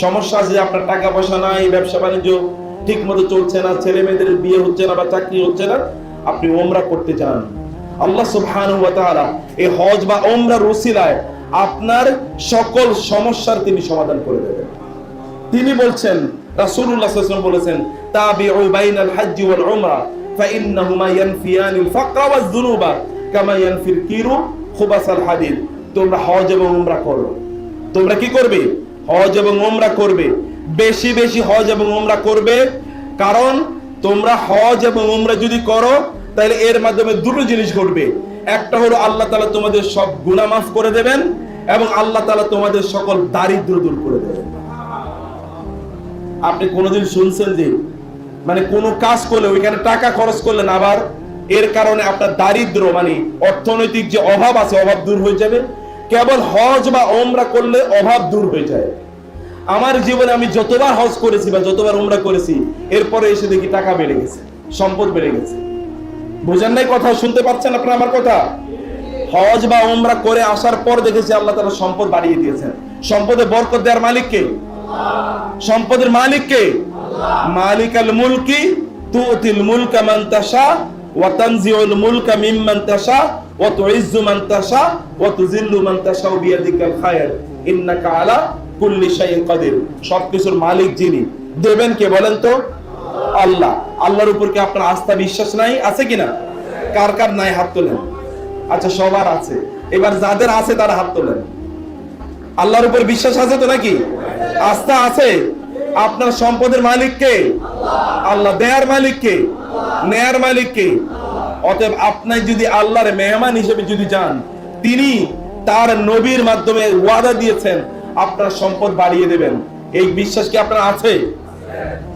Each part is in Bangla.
সমস্যা আছে, আপনার টাকা পয়সা নাই, ব্যবসা বাণিজ্য ঠিক মতো চলছে না, ছেলে মেয়েদের বিয়ে হচ্ছে না বা চাকরি হচ্ছে না, আপনি ওমরা করতে চান, আল্লাহ সুবহানাহু ওয়া তাআলা এই হজ বা ওমরার ওসিলায় আপনার সকল সমস্যার তিনি সমাধান করে দেবেন। তিনি বলছেন, রাসূলুল্লাহ সাল্লাল্লাহু আলাইহি ওয়াসাল্লাম বলেছেন, তাবিউ বাইনাল হজ্জ ওয়াল উমরা ফাইন্নাহুমা ইয়ানফিয়ানিল ফাকরা ওয়াজ যুনুবা কামা ইয়ানফিল কিরু খুবাসাল হাদিদ। তোমরা হজ এবং উমরা করো। তোমরা কি করবে? হজ এবং উমরা করবে। বেশি বেশি হজ এবং উমরা করবে, কারণ তোমরা হজ এবং উমরা যদি করো তাহলে এর মাধ্যমে দুটো জিনিস ঘটবে। একটা হলো আল্লাহ তাআলা তোমাদের সব গুনাহ মাফ করে দেবেন এবং আল্লাহ তাআলা তোমাদের সকল দারিদ্র দূর করে দেবেন। আপনি কোনোদিন শুনছেন যে মানে কোনো কাজ করলে ওইখানে টাকা খরচ করলেন, আবার এর কারণে আপনার দারিদ্র মানে অর্থনৈতিক যে অভাব আছে অভাব দূর হয়ে যাবে? কেবল হজ বা ওমরা করলে অভাব দূর হয়ে যায়। আমার জীবনে আমি যতবার হজ করেছি বা যতবার ওমরা করেছি, এরপরে এসে দেখি টাকা বেড়ে গেছে, সম্পদ বেড়ে গেছে। বুঝেন নাই কথা? শুনতে পাচ্ছেন আপনারা আমার কথা? হজ বা ওমরা করে আসার পর দেখেছি আল্লাহ তাআলা সম্পদ বাড়িয়ে দিয়েছেন। সম্পদে বরকত দেওয়ার মালিক কে? সম্পদের মালিক কে? মালিকাল মুলকি তুতিল মুলকা মান তাশা ওয়া তানজিউল মুলকা মিম্মান তাশা ওয়া তুইজ্জু মান তাশা ওয়া তুযিল্লু মান তাশা বিয়াদিকাল খায়র ইন্নাকা আলা কুল্লি শাইইন কাদির। সবকিছুর মালিক যিনি, দেবেন কে বলেন তো? আল্লাহ। আল্লাহর উপর কি আপনার আস্থা বিশ্বাস নাই? আছে কিনা? কার কার নাই হাত তোলেন। আচ্ছা, সবার আছে। এবার যাদের আছে তারা হাত তোলেন। আল্লাহর উপর বিশ্বাস আছে তো নাকি? আস্থা আছে? আপনার সম্পদের মালিক কে? আল্লাহ। দেয়ার মালিক কে? নেয়ার মালিক কে? অতএব আপনি যদি আল্লাহর মেহমান হিসেবে যদি যান, তিনি তার নবীর মাধ্যমে ওয়াদা দিয়েছেন আপনার সম্পদ বাড়িয়ে দেবেন। এই বিশ্বাস কি আপনার আছে?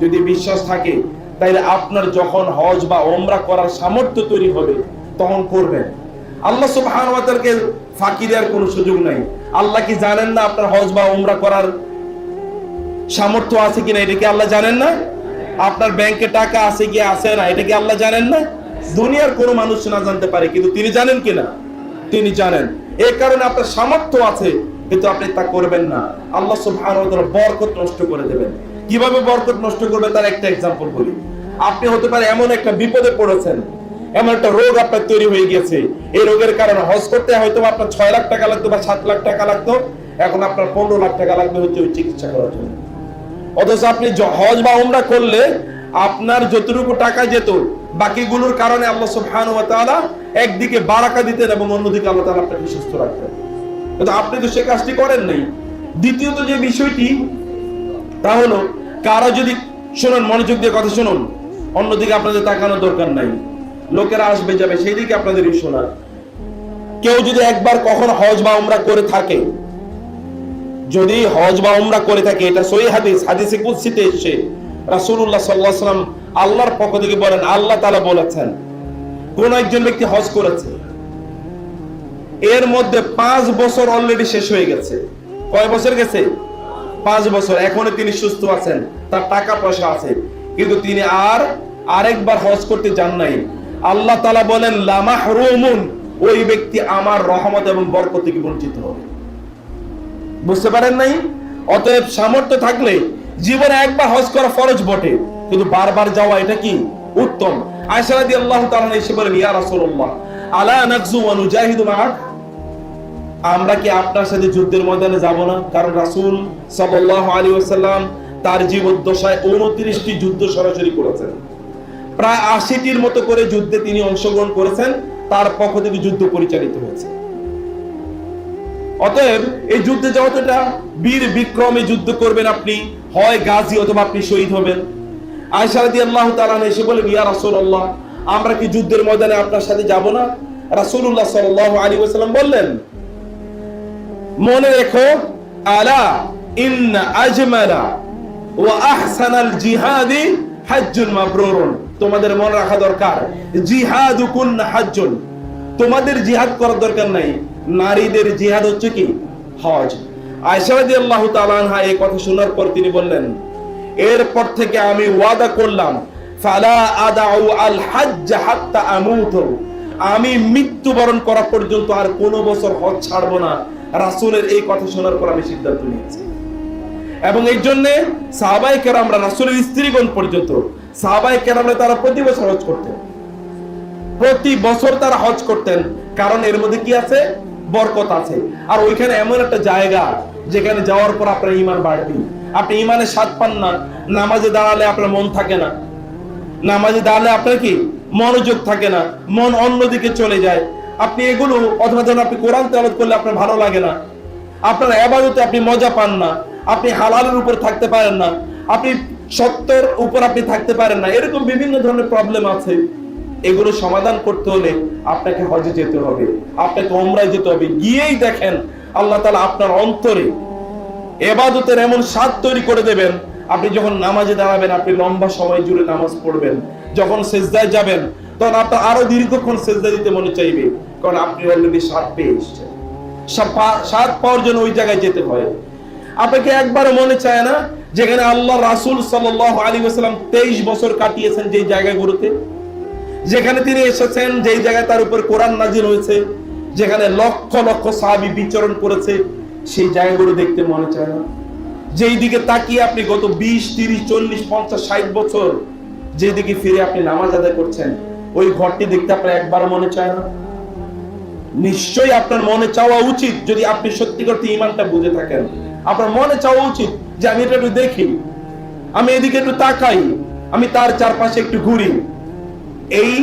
যদি বিশ্বাস থাকে তাহলে আপনার যখন হজ বা ওমরা করার সামর্থ্য তৈরি হবে তখন করবেন। আল্লাহ সুবহানাহু ওয়া তাআলাকে ফাঁকি দেওয়ার কোনো সুযোগ নাই। আল্লাহ কি জানেন না আপনার হজ বা ওমরা করার সামর্থ্য আছে কিনা? এটা কি আল্লাহ জানেন না? আপনার ব্যাংকে টাকা আছে কি আছে না এটা কি আল্লাহ জানেন না? দুনিয়ার কোনো মানুষ না জানতে পারে, কিন্তু তিনি জানেন কিনা? তিনি জানেন। এই কারণে আপনার সামর্থ্য আছে কিন্তু আপনি তা করবেন না। আল্লাহ সুবহানাহু ওয়া তাআলা বরকত নষ্ট করে দেবেন। কিভাবে বরকত নষ্ট করবে তার একটা एग्जांपल বলি। আপনি হতে পারে এমন একটা বিপদে পড়েছেন, এমন একটা রোগ আপনার তৈরি হয়ে গেছে, এই রোগের কারণে হজ করতে হয়তো আপনার 6 লাখ টাকা লাগতো বা 7 লাখ টাকা লাগতো, এখন আপনার 15 লাখ টাকা লাগবে হচ্ছে ওই চিকিৎসা করার জন্য। অথচ আপনি হজ বা উমরা করলে আপনার যতটুকু টাকা যেত, বাকিগুলোর কারণে আল্লাহ সুবহানাহু ওয়া তাআলা একদিকে বারাকা দিতেন এবং অন্যদিকে আল্লাহ তাআলা আপনাকে সুস্থ রাখতেন। কিন্তু আপনি তো সে কাজটি করেন নাই। দ্বিতীয়ত যে বিষয়টি তা হলো, কারো যদি শুনুন, মনোযোগ দিয়ে কথা শুনুন, অন্যদিকে আপনাদের তাকানোর দরকার নাই, লোকেরা আসবে যাবে সেই দিকে আপনাদেরই শোনা। কেউ যদি একবার কখনো হজ বা উমরা করে থাকে, যদি হজ বা উমরা করে থাকে, এটা সহিহ হাদিস, হাদিসে কুদসিতে এসেছে, রাসূলুল্লাহ সাল্লাল্লাহু আলাইহি ওয়াসাল্লাম আল্লাহর পক্ষ থেকে বলেন, আল্লাহ তাআলা বলেছেন, কোন একজন ব্যক্তি হজ করেছে, এর মধ্যে 5 বছর অলরেডি শেষ হয়ে গেছে। কয় বছর গেছে? 5 বছর। এখনো তিনি সুস্থ আছেন, তার টাকা পয়সা আছে, কিন্তু তিনি আরেকবার হজ করতে যান নাই। আল্লাহ তাআলা বলেন, লা মাহরুমুন, ওই ব্যক্তি আমার রহমত এবং বরকত থেকে বঞ্চিত হবে। বুঝতে পারেন নাই? অতএব সামর্থ্য থাকলে জীবনে একবার হজ করা ফরজ বটে, কিন্তু বারবার যাওয়া এটা কি উত্তম। আয়েশা রাদিয়াল্লাহু তাআলা এসে বলেন, ইয়া রাসূলুল্লাহ আলা নাগজু ওয়া নুজাহিদু মা'আক, আমরা কি আপনার সাথে যুদ্ধের ময়দানে যাব না? কারণ রাসূল সাল্লাল্লাহু আলাইহি ওয়াসাল্লাম তার জীবদ্দশায় 29টি যুদ্ধ সরাসরি করেছেন, প্রায় 80টির মতো করে যুদ্ধে তিনি অংশগ্রহণ করেছেন, তার পক্ষ থেকে যুদ্ধ পরিচালিত হয়েছে। অতএব এই যুদ্ধে যতটা বীর বিক্রমে যুদ্ধ করবেন আপনি, হয় গাজী অথবা আপনি শহীদ হবেন। আয়েশা রাদিয়াল্লাহু তাআলা এসে বলেন, ইয়া রাসূলুল্লাহ আমরা কি যুদ্ধের ময়দানে আপনার সাথে যাব না? রাসূলুল্লাহ সাল্লাল্লাহু আলাইহি ওয়াসাল্লাম বললেন, মনে রেখো, আলা ইন্না আজমালা ওয়া আহসানাল জিহাদি হাজ্জুন মাবরুরুন, তোমাদের মনে রাখা দরকার, জিহাদুকুন হাজ্জুন, তোমাদের জিহাদ করার দরকার নাই, নারীদের জিহাদ হচ্ছে কি হজ। আয়েশা রাদিয়াল্লাহু তাআলা আনহা এই কথা শোনার পর তিনি বললেন, এরপর থেকে আমি ওয়াদা করলাম, ফালা আদাউ আল হজ্জ হাত্তা আমুতু, আমি মৃত্যুবরণ করা পর্যন্ত আর কোনো বছর হজ ছাড়বো না। রাসূলের এই কথা শোনার পর আমি সিদ্ধান্ত নিয়েছি। এবং এই জন্য সাহাবায়ে কেরামরা, রাসূলের স্ত্রীগণ পর্যন্ত, সাহাবায়ে কেরামরা তারা প্রতি বছর হজ করতেন, প্রতি বছর তারা হজ করতেন। কারণ এর মধ্যে কি আছে? বরকত আছে। আর ওইখানে এমন একটা জায়গা যেখানে যাওয়ার পর আপনার ঈমান বাড়বে। আপনি ঈমানের স্বাদ পান না, নামাজে দাঁড়ালে আপনার মন থাকে না, নামাজে দাঁড়ালে আপনার কি মনোযোগ থাকে না, মন অন্যদিকে চলে যায়। আপনি এগুলো, অথবা ধরুন আপনি কোরআন তেলাওয়াত করলে আপনার ভালো লাগে না, আপনার ইবাদতে আপনি মজা পান না, আপনি হালালের উপর থাকতে পারেন না, আপনি সত্যের উপর আপনি থাকতে পারেন না, এরকম বিভিন্ন ধরনের প্রবলেম আছে। এগুলো সমাধান করতে হলে আপনাকে হজে যেতে হবে, আপনাকে উমরায় যেতে হবে। গিয়েই দেখেন আল্লাহ তাআলা আপনার অন্তরে ইবাদতের এমন স্বাদ তৈরি করে দেবেন। আপনি যখন নামাজে দাঁড়াবেন, আপনি লম্বা সময় জুড়ে নামাজ পড়বেন। যখন সিজদায় যাবেন, তখন আপনার আরো দীর্ঘক্ষণ সিজদা দিতে মনে চাইবে, কারণ আপনি অলরেডি স্বাদ পেয়ে এসেছেন। স্বাদ পাওয়ার জন্য ওই জায়গায় যেতে হয়। আপনাকে একবারও মনে চায় না যেখানে আল্লাহ রাসূল সাল্লাল্লাহু আলাইহি ওয়াসাল্লাম 23 বছর কাটিয়েছেন, যেই জায়গাগুলোতে, যেখানে তিনি এসেছেন, যেই জায়গায় তার উপর কোরআন নাজিল হয়েছে, যেখানে লক্ষ লক্ষ সাহাবী বিচরণ করেছে, সেই জায়গাগুলো দেখতে মনে চায় না? যেই দিকে তাকিয়ে আপনি গত 20, 30, 40, 50, 60 বছর যেদিকে ফিরে আপনি নামাজ আদায় করছেন, ওই ঘরটি দেখতে আপনার একবারও মনে চায় না? নিশ্চয়ই আপনার মনে চাওয়া উচিত, যদি আপনি সত্যিকার ঈমানটা বুঝে থাকেন, আপনার মনে চাওয়া উচিত যে আমি এটা একটু দেখি, আমি এদিকে একটু তাকাই, আমি তার চারপাশে একটু ঘুরি। এই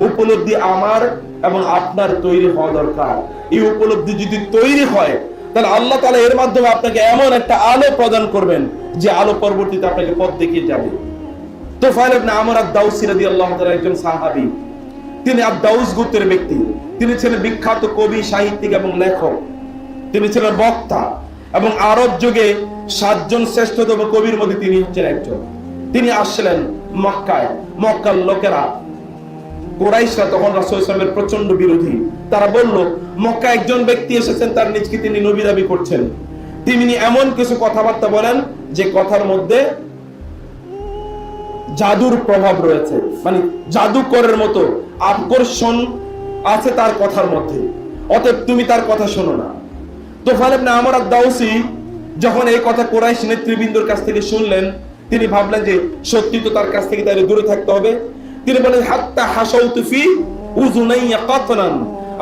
উপলব্ধি আমার এবং আপনার তৈরি হওয়া দরকার। এই উপলব্ধি যদি তৈরি হয়, তাহলে আল্লাহ তাআলা এর মাধ্যমে আপনাকে এমন একটা আলো প্রদান করবেন, যে আলো পরবর্তীতে আপনাকে পথ দেখিয়ে যাবে। তুফাইল ইবনে আমর আদ-দাউসী রাদিয়াল্লাহু তাআলা একজন সাহাবী, তিনি আদ-দাউস গোত্রের ব্যক্তি। তিনি ছিলেন বিখ্যাত কবি, সাহিত্যিক এবং লেখক। তিনি ছিলেন বক্তা এবং আরব যুগে 7 জন শ্রেষ্ঠতম কবির মধ্যে তিনি হচ্ছেন একজন। তিনি আসলেন মক্কায়। মক্কার লোকেরা, কুরাইশরা তখন রাসূল সাল্লাল্লাহু আলাইহি ওয়াসাল্লামের প্রচন্ড বিরোধী। তারা বলল, মক্কা একজন ব্যক্তি এসেছেন, তার নিজকে তিনি নবী দাবি করছেন, তিনি এমন কিছু কথাবার্তা বলেন যে কথার মধ্যে জাদুর প্রভাব রয়েছে, মানে জাদুকরের মতো আকর্ষণ আছে তার কথার মধ্যে, অতএব তুমি তার কথা শোনো না। তুফাইল ইবনে আমর আদ-দাউসী যখন এই কথা কুরাইশ নেতৃবৃন্দর কাছ থেকে শুনলেন, তিনি ভাবলেন যে সত্যি তো তার কাছ থেকে তাদের দূরে থাকতে হবে। তিনি বলেন, হাত্তা হাসাউতু ফি উযুনাইয়া কাতরান,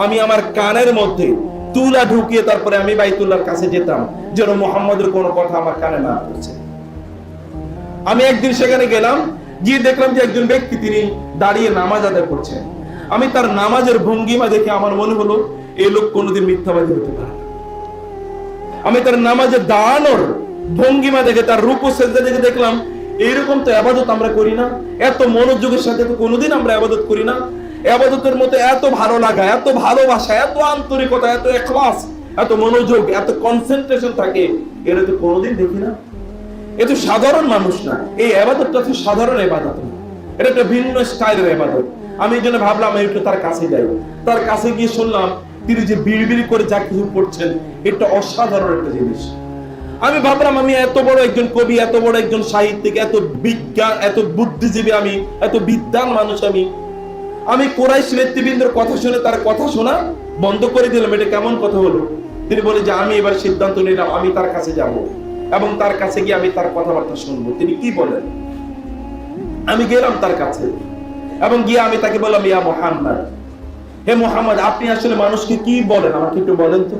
আমি আমার কানের মধ্যে তুলা ঢুকিয়ে তারপরে আমি বাইতুল্লাহর কাছে যেতাম, যেন মুহাম্মদের কোনো কথা আমার কানে না পৌঁছে। আমি একদিন সেখানে গেলাম, গিয়ে দেখলাম যে একজন ব্যক্তি তিনি দাঁড়িয়ে নামাজ আদায় করছেন। আমি তার নামাজের ভঙ্গিমা দেখে আমার মনে হলো এই লোক কোনোদিন মিথ্যাবাদী হতে পারে না। আমি তার নামাজের দাঁড়ানোর ভঙ্গিমা দেখে, তার রুকু সিজদা দেখে দেখলাম এইরকম তো ইবাদত আমরা করি না, এত মনোযোগের সাথে তো কোনোদিন আমরা ইবাদত করি না। ইবাদতের মধ্যে এত ভালো লাগা, এত ভালোবাসা, এত আন্তরিকতা, এত ইখলাস, এত মনোযোগ, এত কনসেন্ট্রেশন থাকে, এটা তো কোনোদিন দেখি না। এ তো সাধারণ মানুষ না, এই ইবাদতটা তো সাধারণ ইবাদত না, এটা একটা ভিন্ন স্টাইলের ইবাদত। আমি এই জন্য ভাবলাম আমি একটু তার কাছে যাই। তার কাছে গিয়ে শুনলাম তিনি যে বিড়বিড়ি করে যা কিছু পড়ছেন, এটা অসাধারণ একটা জিনিস। আমি ভাবলাম আমি এত বড় একজন কবি, এত বড় একজন সাহিত্যিক, এত বিজ্ঞান, এত বুদ্ধিজীবী, আমি এত বিদ্বান মানুষ, আমি কুরাইশ নেতৃবৃন্দের কথা শুনে তার কথা শোনা বন্ধ করে দিলাম। এটা কেমন কথা হলো? তিনি বলে যে আমি এবার সিদ্ধান্ত নিলাম আমি তার কাছে যাব এবং তার কাছে গিয়ে আমি তার কথাবার্তা শুনবো, তিনি কি বলেন। আমি গেলাম তার কাছে এবং গিয়ে আমি তাকে বললাম, ইয়া মুহাম্মদ, হে মুহাম্মদ, আপনি আসলে মানুষকে কি বলেন, আমাকে একটু বলেন তো,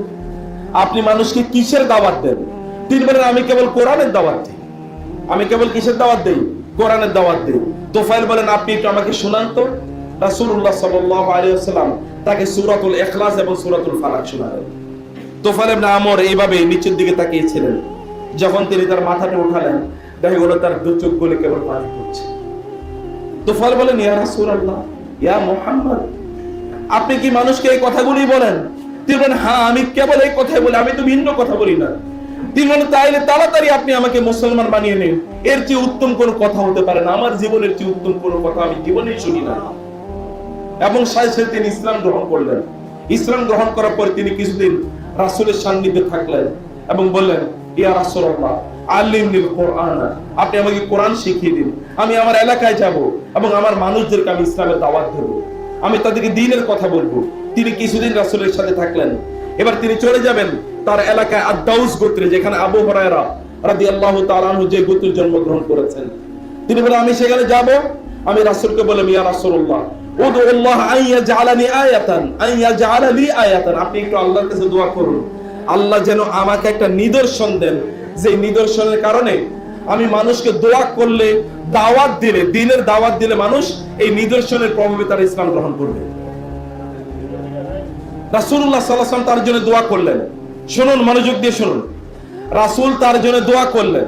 আপনি মানুষকে কিসের দাওয়াত দেন? তিনি বলেন, আমি কেবল কোরআনের দাওয়াত দিই। আমি কেবল কিসের দাওয়াত দেই? কোরআনের দাওয়াত দেই। তুফাইল বলেন, আপনি একটু আমাকে শোনান তো। রাসূলুল্লাহ সাল্লাল্লাহু আলাইহি ওয়াসাল্লাম তাকে সূরাতুল ইখলাস এবং সূরাতুল ফালাক শোনালেন। তুফাইল ইবনে আমর এইভাবে নিচের দিকে তাকিয়েছিলেন। যখন তিনি তার মাথাটা উঠালেন, দেখা গেল তার দু চোখ গুলো কেবল পানি পড়ছে। তুফাইল বলেন, ইয়া রাসূলুল্লাহ, ইয়া মুহাম্মদ, আপনি কি মানুষকে এই কথাগুলি বলেন? তিনি বলেন, হ্যাঁ, আমি কেবল এই কথাই বলি, আমি তো ভিন্ন কথা বলি না। তিনি বলেন, তাইলে তাড়াতাড়ি আপনি আমাকে মুসলমান বানিয়ে নিন, এর চেয়ে উত্তম কোনো কথা হতে পারে না, আমার জীবনের চেয়ে উত্তম কোনো কথা আমি জীবনেই শুনি না। এবং সাথে তিনি ইসলাম গ্রহণ করলেন। ইসলাম গ্রহণ করার পর তিনি কিছুদিন রাসূলের সান্নিধ্যে থাকলেন এবং বললেন, ইয়া রাসূলুল্লাহ, আল্লিমনিল কুরআন, আপনি আমাকে কোরআন শিখিয়ে দিন। আমি আমার এলাকায় যাব এবং আমার মানুষদেরকে আমি ইসলামের দাওয়াত দেব, আমি তাদেরকে দ্বীনের কথা বলবো। তিনি কিছুদিন রাসূলের সাথে থাকলেন। এবার তিনি চলে যাবেন তার এলাকায় আদ-দাউস গোত্রে, যেখানে আবু হুরায়রা রাদিয়াল্লাহু তাআলা আনহু যে গোত্রে জন্মগ্রহণ করেছেন, তিনি বলেন আমি সেখানে যাব। আমি রাসূলকে বললাম, ইয়া রাসূলুল্লাহ উদুল্লাহ আন ইয়াজআলানি আয়াতান, আন ইয়াজআলা লি আয়াতান, আপনি একটু আল্লাহর কাছে দোয়া করুন, আল্লাহ যেন আমাকে একটা নিদর্শন দেন, যে নিদর্শনের কারণে আমি মানুষকে দোয়া করলে, দাওয়াত দিলে, দ্বীনের দাওয়াত দিলে মানুষ এই নিদর্শনের প্রভাবে তারা ইসলাম গ্রহণ করবে। রাসূলুল্লাহ সাল্লাল্লাহু আলাইহি ওয়াসাল্লাম তার জন্য দোয়া করলেন। শুনুন, মনোযোগ দিয়ে শুনুন। রাসূল তার জন্য দোয়া করলেন,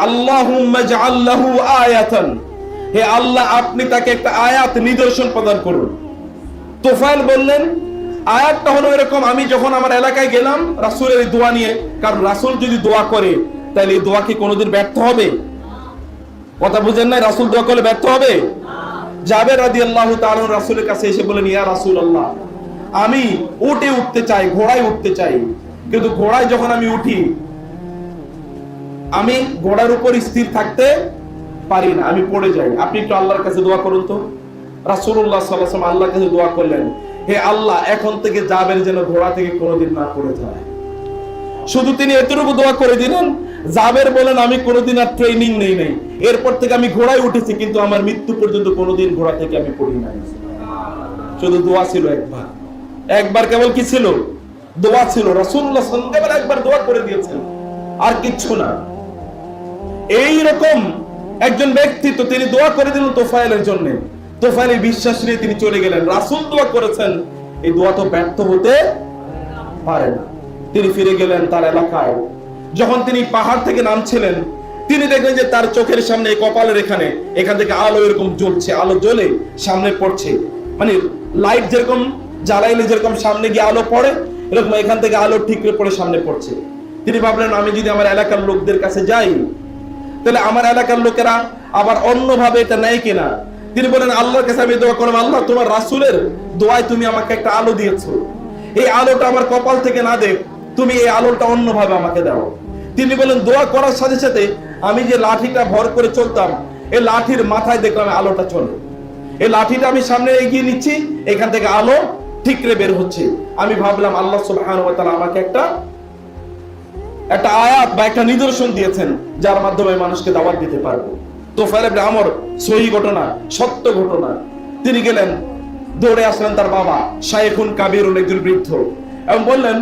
আল্লাহুম্মা জাআল লাহু আয়াতান, হে আল্লাহ আপনি তাকে একটা আয়াত, নিদর্শন প্রদান করুন। তুফাইল বললেন, আয়াতটা হলো এরকম, আমি যখন আমার এলাকায় গেলাম রাসূলের এই দোয়া নিয়ে, কারণ রাসূল যদি দোয়া করে তাহলে এই দোয়া কি কোনোদিন ব্যর্থ হবে? কথা বুঝেন নাই? রাসূল দোয়া করলে ব্যর্থ হবে? জাবের রাদিয়াল্লাহু তাআলা রাসূলের কাছে এসে বলেন, ইয়া রাসূলুল্লাহ, আমি উটে উঠতে চাই, ঘোড়ায় উঠতে চাই, কিন্তু ঘোড়ায় যখন আমি উঠি আমি ঘোড়ার উপর স্থির থাকতে পারি না, আমি পড়ে যাই, আপনি একটু আল্লাহর কাছে দোয়া করুন তো। রাসূলুল্লাহ সাল্লাল্লাহু আলাইহি ওয়াসাল্লাম আল্লাহর কাছে দোয়া করলেন, হে আল্লাহ এখন থেকে জাবের যেন ঘোড়া থেকে কোনোদিন না পড়ে যায়। শুধু তিনি এতটুকু দোয়া করে দিলেন, জাবের বলেন আমি কোনোদিন আর ট্রেনিং নেই নাই, এরপর থেকে আমি ঘোড়ায় উঠেছি, কিন্তু আমার মৃত্যু পর্যন্ত কোনোদিন ঘোড়া থেকে আমি পড়ি নাই। শুধু দোয়া ছিল একবার, একবার কেবল কি ছিল? দোয়া ছিল। রাসূলুল্লাহ সাল্লাল্লাহু আলাইহি ওয়াসাল্লাম কেবল একবার দোয়া করে দিয়েছেন, আর কিচ্ছু না। এই রকম একজন ব্যক্তি, তো তিনি দোয়া করে দিলেন তোফায়েলের জন্য, তোফায়েলের বিশ্বাস নিয়ে তিনি চলে গেলেন। রাসূল দোয়া করেছেন, এই দোয়া তো ব্যর্থ হতে পারে না। তিনি ফিরে গেলেন তার এলাকায়। যখন তিনি পাহাড় থেকে নামছিলেন, তিনি দেখলেন যে তার চোখের সামনে, কপালের এখানে, এখান থেকে আলো এরকম জ্বলছে, আলো জ্বলে সামনে পড়ছে, মানে লাইট যেরকম জ্বালাইলে যেরকম সামনে গিয়ে আলো পড়ে, এরকম এখান থেকে আলো ঠিকরে পড়ে সামনে পড়ছে। তিনি ভাবলেন আমি যদি আমার এলাকার লোকদের কাছে যাই তাহলে আমার এলাকার লোকেরা আবার অন্যভাবে এটা নেয় কিনা। তিনি বলেন আল্লাহর কাছে আমি দোয়া করলাম, আল্লাহ তোমার রাসূলের দোয়ায় তুমি আমাকে একটা আলো দিয়েছো, এই আলোটা আমার কপাল থেকে না দেখ, তুমি এই আলোটা অন্যভাবে আমাকে দাও। তিনি বলেন দোয়া করার সাথে সাথে আমি যে লাঠিটা ভর করে চলতাম, এই লাঠির মাথায় দেখলাম আলোটা চলে, এই লাঠিটা আমি সামনে এগিয়ে নিচ্ছি, এখান থেকে আলো ঠিকরে বের হচ্ছে। আমি ভাবলাম আল্লাহ সুবহানাহু ওয়া তাআলা আমাকে একটা আয়াত বা একটা নিদর্শন দিয়েছেন, যার মাধ্যমে মানুষকে দাওয়াত দিতে পারবো। তোফায়েল ইবনে আমর, সহিহ ঘটনা, সত্য ঘটনা। তিনি গেলেন, দৌড়ে আসলেন তার বাবা শাইখুন কাবীরুন, একজন বৃদ্ধ, এবং বললেন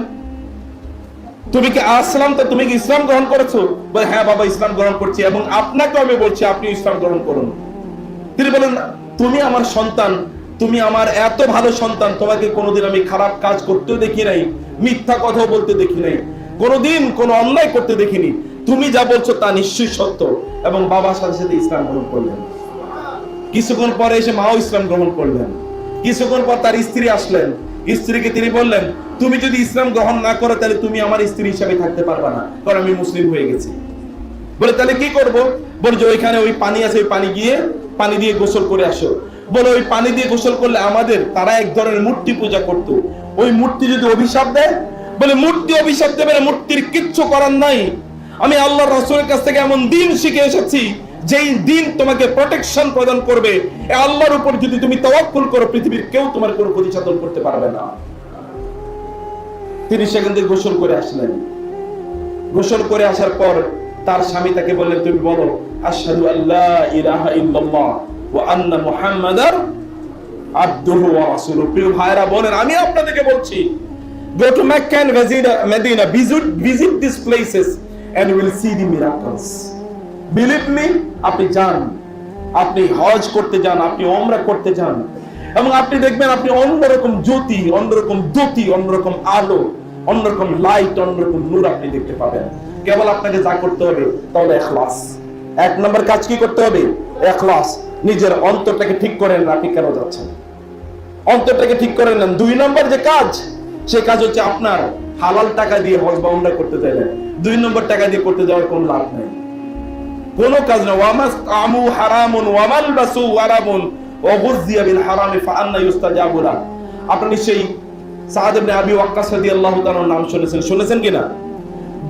তুমি কি তুমি কি ইসলাম গ্রহণ করেছো? বলে হ্যাঁ বাবা ইসলাম গ্রহণ করছি, এবং আপনাকে আমি বলছি আপনি ইসলাম গ্রহণ করুন। তিনি বলেন তুমি আমার সন্তান, তুমি আমার এত ভালো সন্তান, তোমাকে কোনোদিন আমি খারাপ কাজ করতেও দেখি নাই, মিথ্যা কথা বলতে দেখি নাই, কোনোদিন কোনো অন্যায় করতে দেখিনি, তুমি যা বলছো তা নিশ্চয়ই সত্য। এবং বাবার সাথে সাথে ইসলাম গ্রহণ করলেন। কিছুক্ষণ পরে এসে মাও ইসলাম গ্রহণ করলেন। কিছুক্ষণ পর তার স্ত্রী আসলেন, স্ত্রীকে তিনি বললেন তুমি যদি ইসলাম গ্রহণ না করো তাহলে তুমি আমার স্ত্রী হিসেবে থাকতে পারবে না, কারণ আমি মুসলিম হয়ে গেছি। বলে তাহলে কি করব? বলে যে ওইখানে ওই পানি আছে, ওই পানি দিয়ে গোসল করে আসো। বলে ওই পানি দিয়ে গোসল করলে তারা এক ধরনের মূর্তি পূজা করত, ওই মূর্তি যদি অভিশাপ দেয়, বলে মূর্তি অভিশাপ দেবে না, মূর্তির কিচ্ছু করার নাই। আমি আল্লাহর রাসূলের কাছ থেকে এমন দ্বীন শিখে এসেছি যেই দ্বীন তোমাকে প্রোটেকশন প্রদান করবে। আল্লাহর উপর যদি তুমি তাওয়াক্কুল করো, পৃথিবীর কেউ তোমার কোনো ক্ষতি সাধন করতে পারবে না। তিনি সেখান থেকে গোসল করে আসলেন। গোসল করে আসার পর তার স্বামী তাকে বললেন তুমি বলো আশহাদু আল্লা ইলাহা ইল্লাল্লাহ ওয়া আন্না মুহাম্মাদার আবদুহু ওয়া রাসূলুহু। প্রিয় ভাইরা বলেন, আমি আপনাদেরকে বলছি go to Mecca and Medina, visit these places and you will see the miracles. Believe me, আপনি যান, আপনি হজ করতে যান, আপনি ওমরা করতে যান, এবং আপনি দেখবেন আপনি অন্যরকম জ্যোতি, অন্যরকম দ্যুতি, অন্যরকম আলো, অন্যরকম লাইট, অন্যরকম নূর আপনি দেখতে পাবেন। কেবল আপনাকে যা করতে হবে তাহলে ইখলাস। এক নম্বর কাজ কি করতে হবে? ইখলাস। নিজের অন্তরটাকে ঠিক করে নেন, আপনি কেন যাচ্ছেন, অন্তরটাকে ঠিক করে নেন। দুই নম্বর যে কাজ, সে কাজ হচ্ছে আপনার হালাল টাকা দিয়ে হজ বা উমরা করতে চাইলে দুই নম্বর টাকা দিয়ে করতে যাওয়ার কোনো লাভ নেই, কোনো কাজ না। ওয়ামাস আমু হারামুন ওয়ামাল বাসু হারামুন ওয়া গুযিয়া বিল হারামি ফাআন্না ইউস্তাজাবু লা। আপনি নিশ্চয়ই সাদ ইবনে আবি ওয়াক্কাস রাদিয়াল্লাহু তাআলার নাম শুনেছেন কিনা?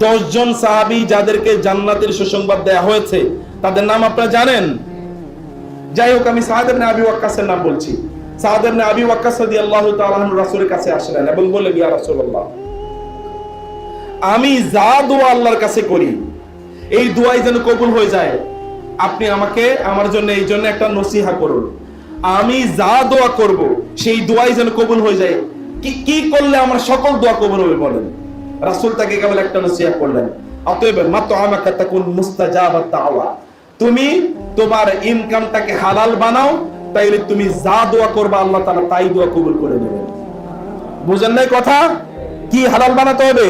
10 জন সাহাবী যাদেরকে জান্নাতের সুসংবাদ দেয়া হয়েছে, তাদের নাম আপনারা জানেন? যাই হোক, আমি সাদ ইবনে আবি ওয়াক্কাসের নাম বলছি। সাদ ইবনে আবি ওয়াক্কাস রাদিয়াল্লাহু তাআলা আনহু রাসূলের কাছে আসলেন এবং বললেন ইয়া রাসূলুল্লাহ, আমি যা দোয়া আল্লাহর কাছে করি এই দোয়াই যেন কবুল হয়ে যায়, আপনি আমাকে আমার জন্য এই জন্য একটা নসিহা করুন। আমি যা দোয়া করব সেই দোয়াই যেন কবুল হয়ে যায়। কি করলে আমার সকল দোয়া কবুল হবে বলেন? রাসূল তাকে কেবল একটা নসিহত করলেন, অতএব মাতআমাকা তাকুন মুস্তাজাবাত দাওয়া, তুমি তোমার ইনকামটাকে হালাল বানাও, তাইলে তুমি যা দোয়া করবে আল্লাহ তাআলা তাই দোয়া কবুল করে নেবেন। বুঝেন নাই কথা? কি হালাল বানাতে হবে?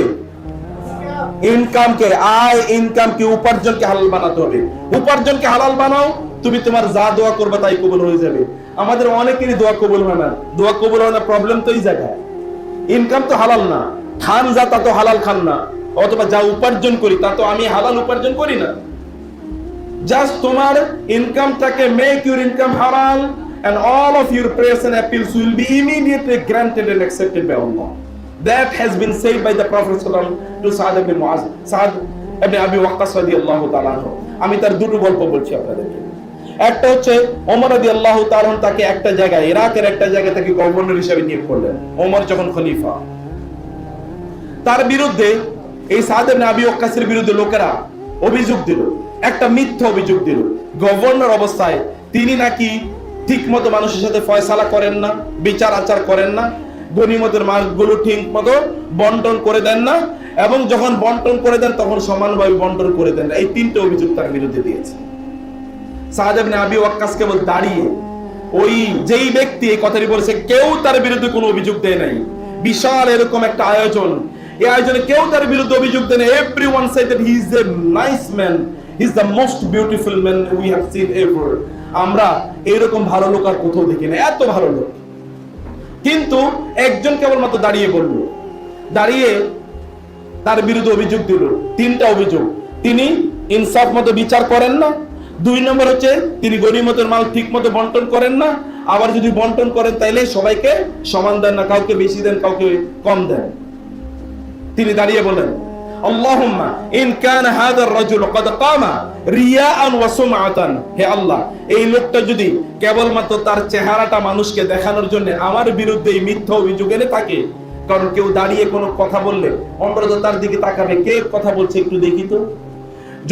ইনকামকে, আয় ইনকামকে, উপার্জনকে হালাল বানাতে হবে। উপার্জনকে হালাল বানাও, তুমি তোমার যা দোয়া করবে তাই কবুল হয়ে যাবে। আমাদের অনেকেরই দোয়া কবুল হয় না। দোয়া কবুল হয় না, প্রবলেম তো এই জায়গায়। ইনকাম তো হালাল না, খান যা তা তো হালাল খান না, অথবা যা উপার্জন করি তা তো আমি হালাল উপার্জন করি না। জাস্ট তোমার ইনকামটাকে মেক ইউর ইনকাম হালাল, and all of your prayers and appeals will be immediately granted and accepted by Allah. That has been said by the Prophet to Sa'd ibn Mu'az, Sa'd ibn Abi Waqqas radiyallahu ta'ala anhu. আমি তার দুটো গল্প বলছি আপনাদেরকে। একটা হচ্ছে ওমর রাদিয়াল্লাহু তাআলা তাকে একটা জায়গায়, ইরাকের একটা জায়গায় তাকে গভর্নর হিসেবে নিয়োগ করলেন ওমর যখন খলিফা। তার বিরুদ্ধে, এই সাদ ইবনে আবি ওয়াক্কাসের বিরুদ্ধে লোকেরা অভিযোগ দিল, একটা মিথ্যা অভিযোগ দিল। গভর্নর অবস্থায় তিনি নাকি ঠিকমতো মানুষের সাথে ফয়সালা করেন না, বিচার আচার করেন না, গনিমতের মালগুলো ঠিক মতো বন্টন করে দেন না, এবং যখন বন্টন করে দেন তখন সমানভাবে বন্টন করে দেন না। এই তিনটে অভিযোগ তার বিরুদ্ধে দিয়েছে। সাদ ইবনে আবি ওয়াক্কাস কেবল দাঁড়িয়ে, ওই যেই ব্যক্তি এই কথাটি বলেছে কেউ তার বিরুদ্ধে কোনো অভিযোগ দেয় নাই। বিশাল এরকম একটা আয়োজন, এই আয়োজনে কেউ তার বিরুদ্ধে অভিযোগ দেয় না। Everyone said that he is a nice man, he is the most beautiful man we have seen ever. আমরা এরকম ভালো লোক আর কোথাও দেখি না, এত ভালো লোক। কিন্তু একজন কেবলমাত্র দাঁড়িয়ে বলল, দাঁড়িয়ে তার বিরুদ্ধে অভিযোগ দিল, তিনটা অভিযোগ। তিনি ইনসাফ মতো বিচার করেন না, 2 নম্বর হচ্ছে তিনি গনিমতের মাল ঠিক মতো বন্টন করেন না, আবার যদি বন্টন করেন তাইলে সবাইকে সমান দেন না, কাউকে বেশি দেন কাউকে কম দেন। তিনি দাঁড়িয়ে বলেন, আল্লাহুম্মা ইন কানা হাযা আর-রাজুল ক্বাদ কামা রিয়াআন ওয়া সুমআতান, হে আল্লাহ এই লোকটা যদি কেবলমাত্র তার চেহারাটা মানুষকে দেখানোর জন্য আমার বিরুদ্ধে এই মিথ্যা অভিযোগ এনে থাকে, কারণ কেউ দাঁড়িয়ে কোনো কথা বললে অন্যরা তো তার দিকে তাকাবে, কে কথা বলছে একটু দেখি তো।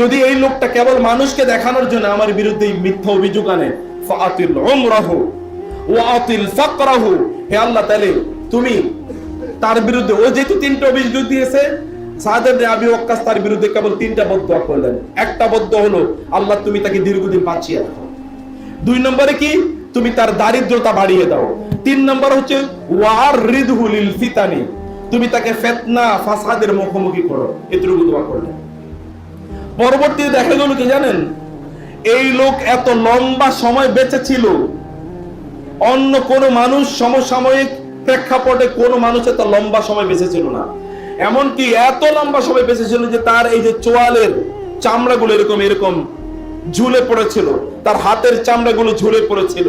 যদি এই লোকটা কেবল মানুষকে দেখানোর জন্য আমার বিরুদ্ধে মিথ্যা অভিযোগ আনে, ফাআতিল উমরাহু ওয়া আতিল ফাকরাহু, হে আল্লাহ তাআলা তুমি তার বিরুদ্ধে, ও যেহেতু 3টা অভিযোগ দিয়েছে, সাদ ইবনে আবি ওয়াক্কাস তার বিরুদ্ধে কেবল 3টা বদদোয়া করলেন। একটা বদদোয়া হলো আল্লাহ তুমি তাকে দীর্ঘদিন বাঁচিয়ে রাখো। 2 নম্বরে কি, তুমি তার দারিদ্রতা বাড়িয়ে দাও। 3 নম্বর হচ্ছে ওয়ারিদহু লিল ফিতানি, তুমি তাকে ফিতনা ফাসাদের মুখোমুখি করো। এতটুকু দোয়া করলেন। পরবর্তীতে দেখা গেল কি জানেন, এই লোক এত লম্বা সময় বেঁচে ছিল, অন্য কোন মানুষ সমসাময়িক প্রেক্ষাপটে কোন মানুষ এত লম্বা সময় বেঁচে ছিল না। এমনকি এত লম্বা সময় বেঁচে ছিল যে তার এই যে চোয়ালের চামড়াগুলো এরকম এরকম ঝুলে পড়েছিল, তার হাতের চামড়াগুলো ঝুলে পড়েছিল,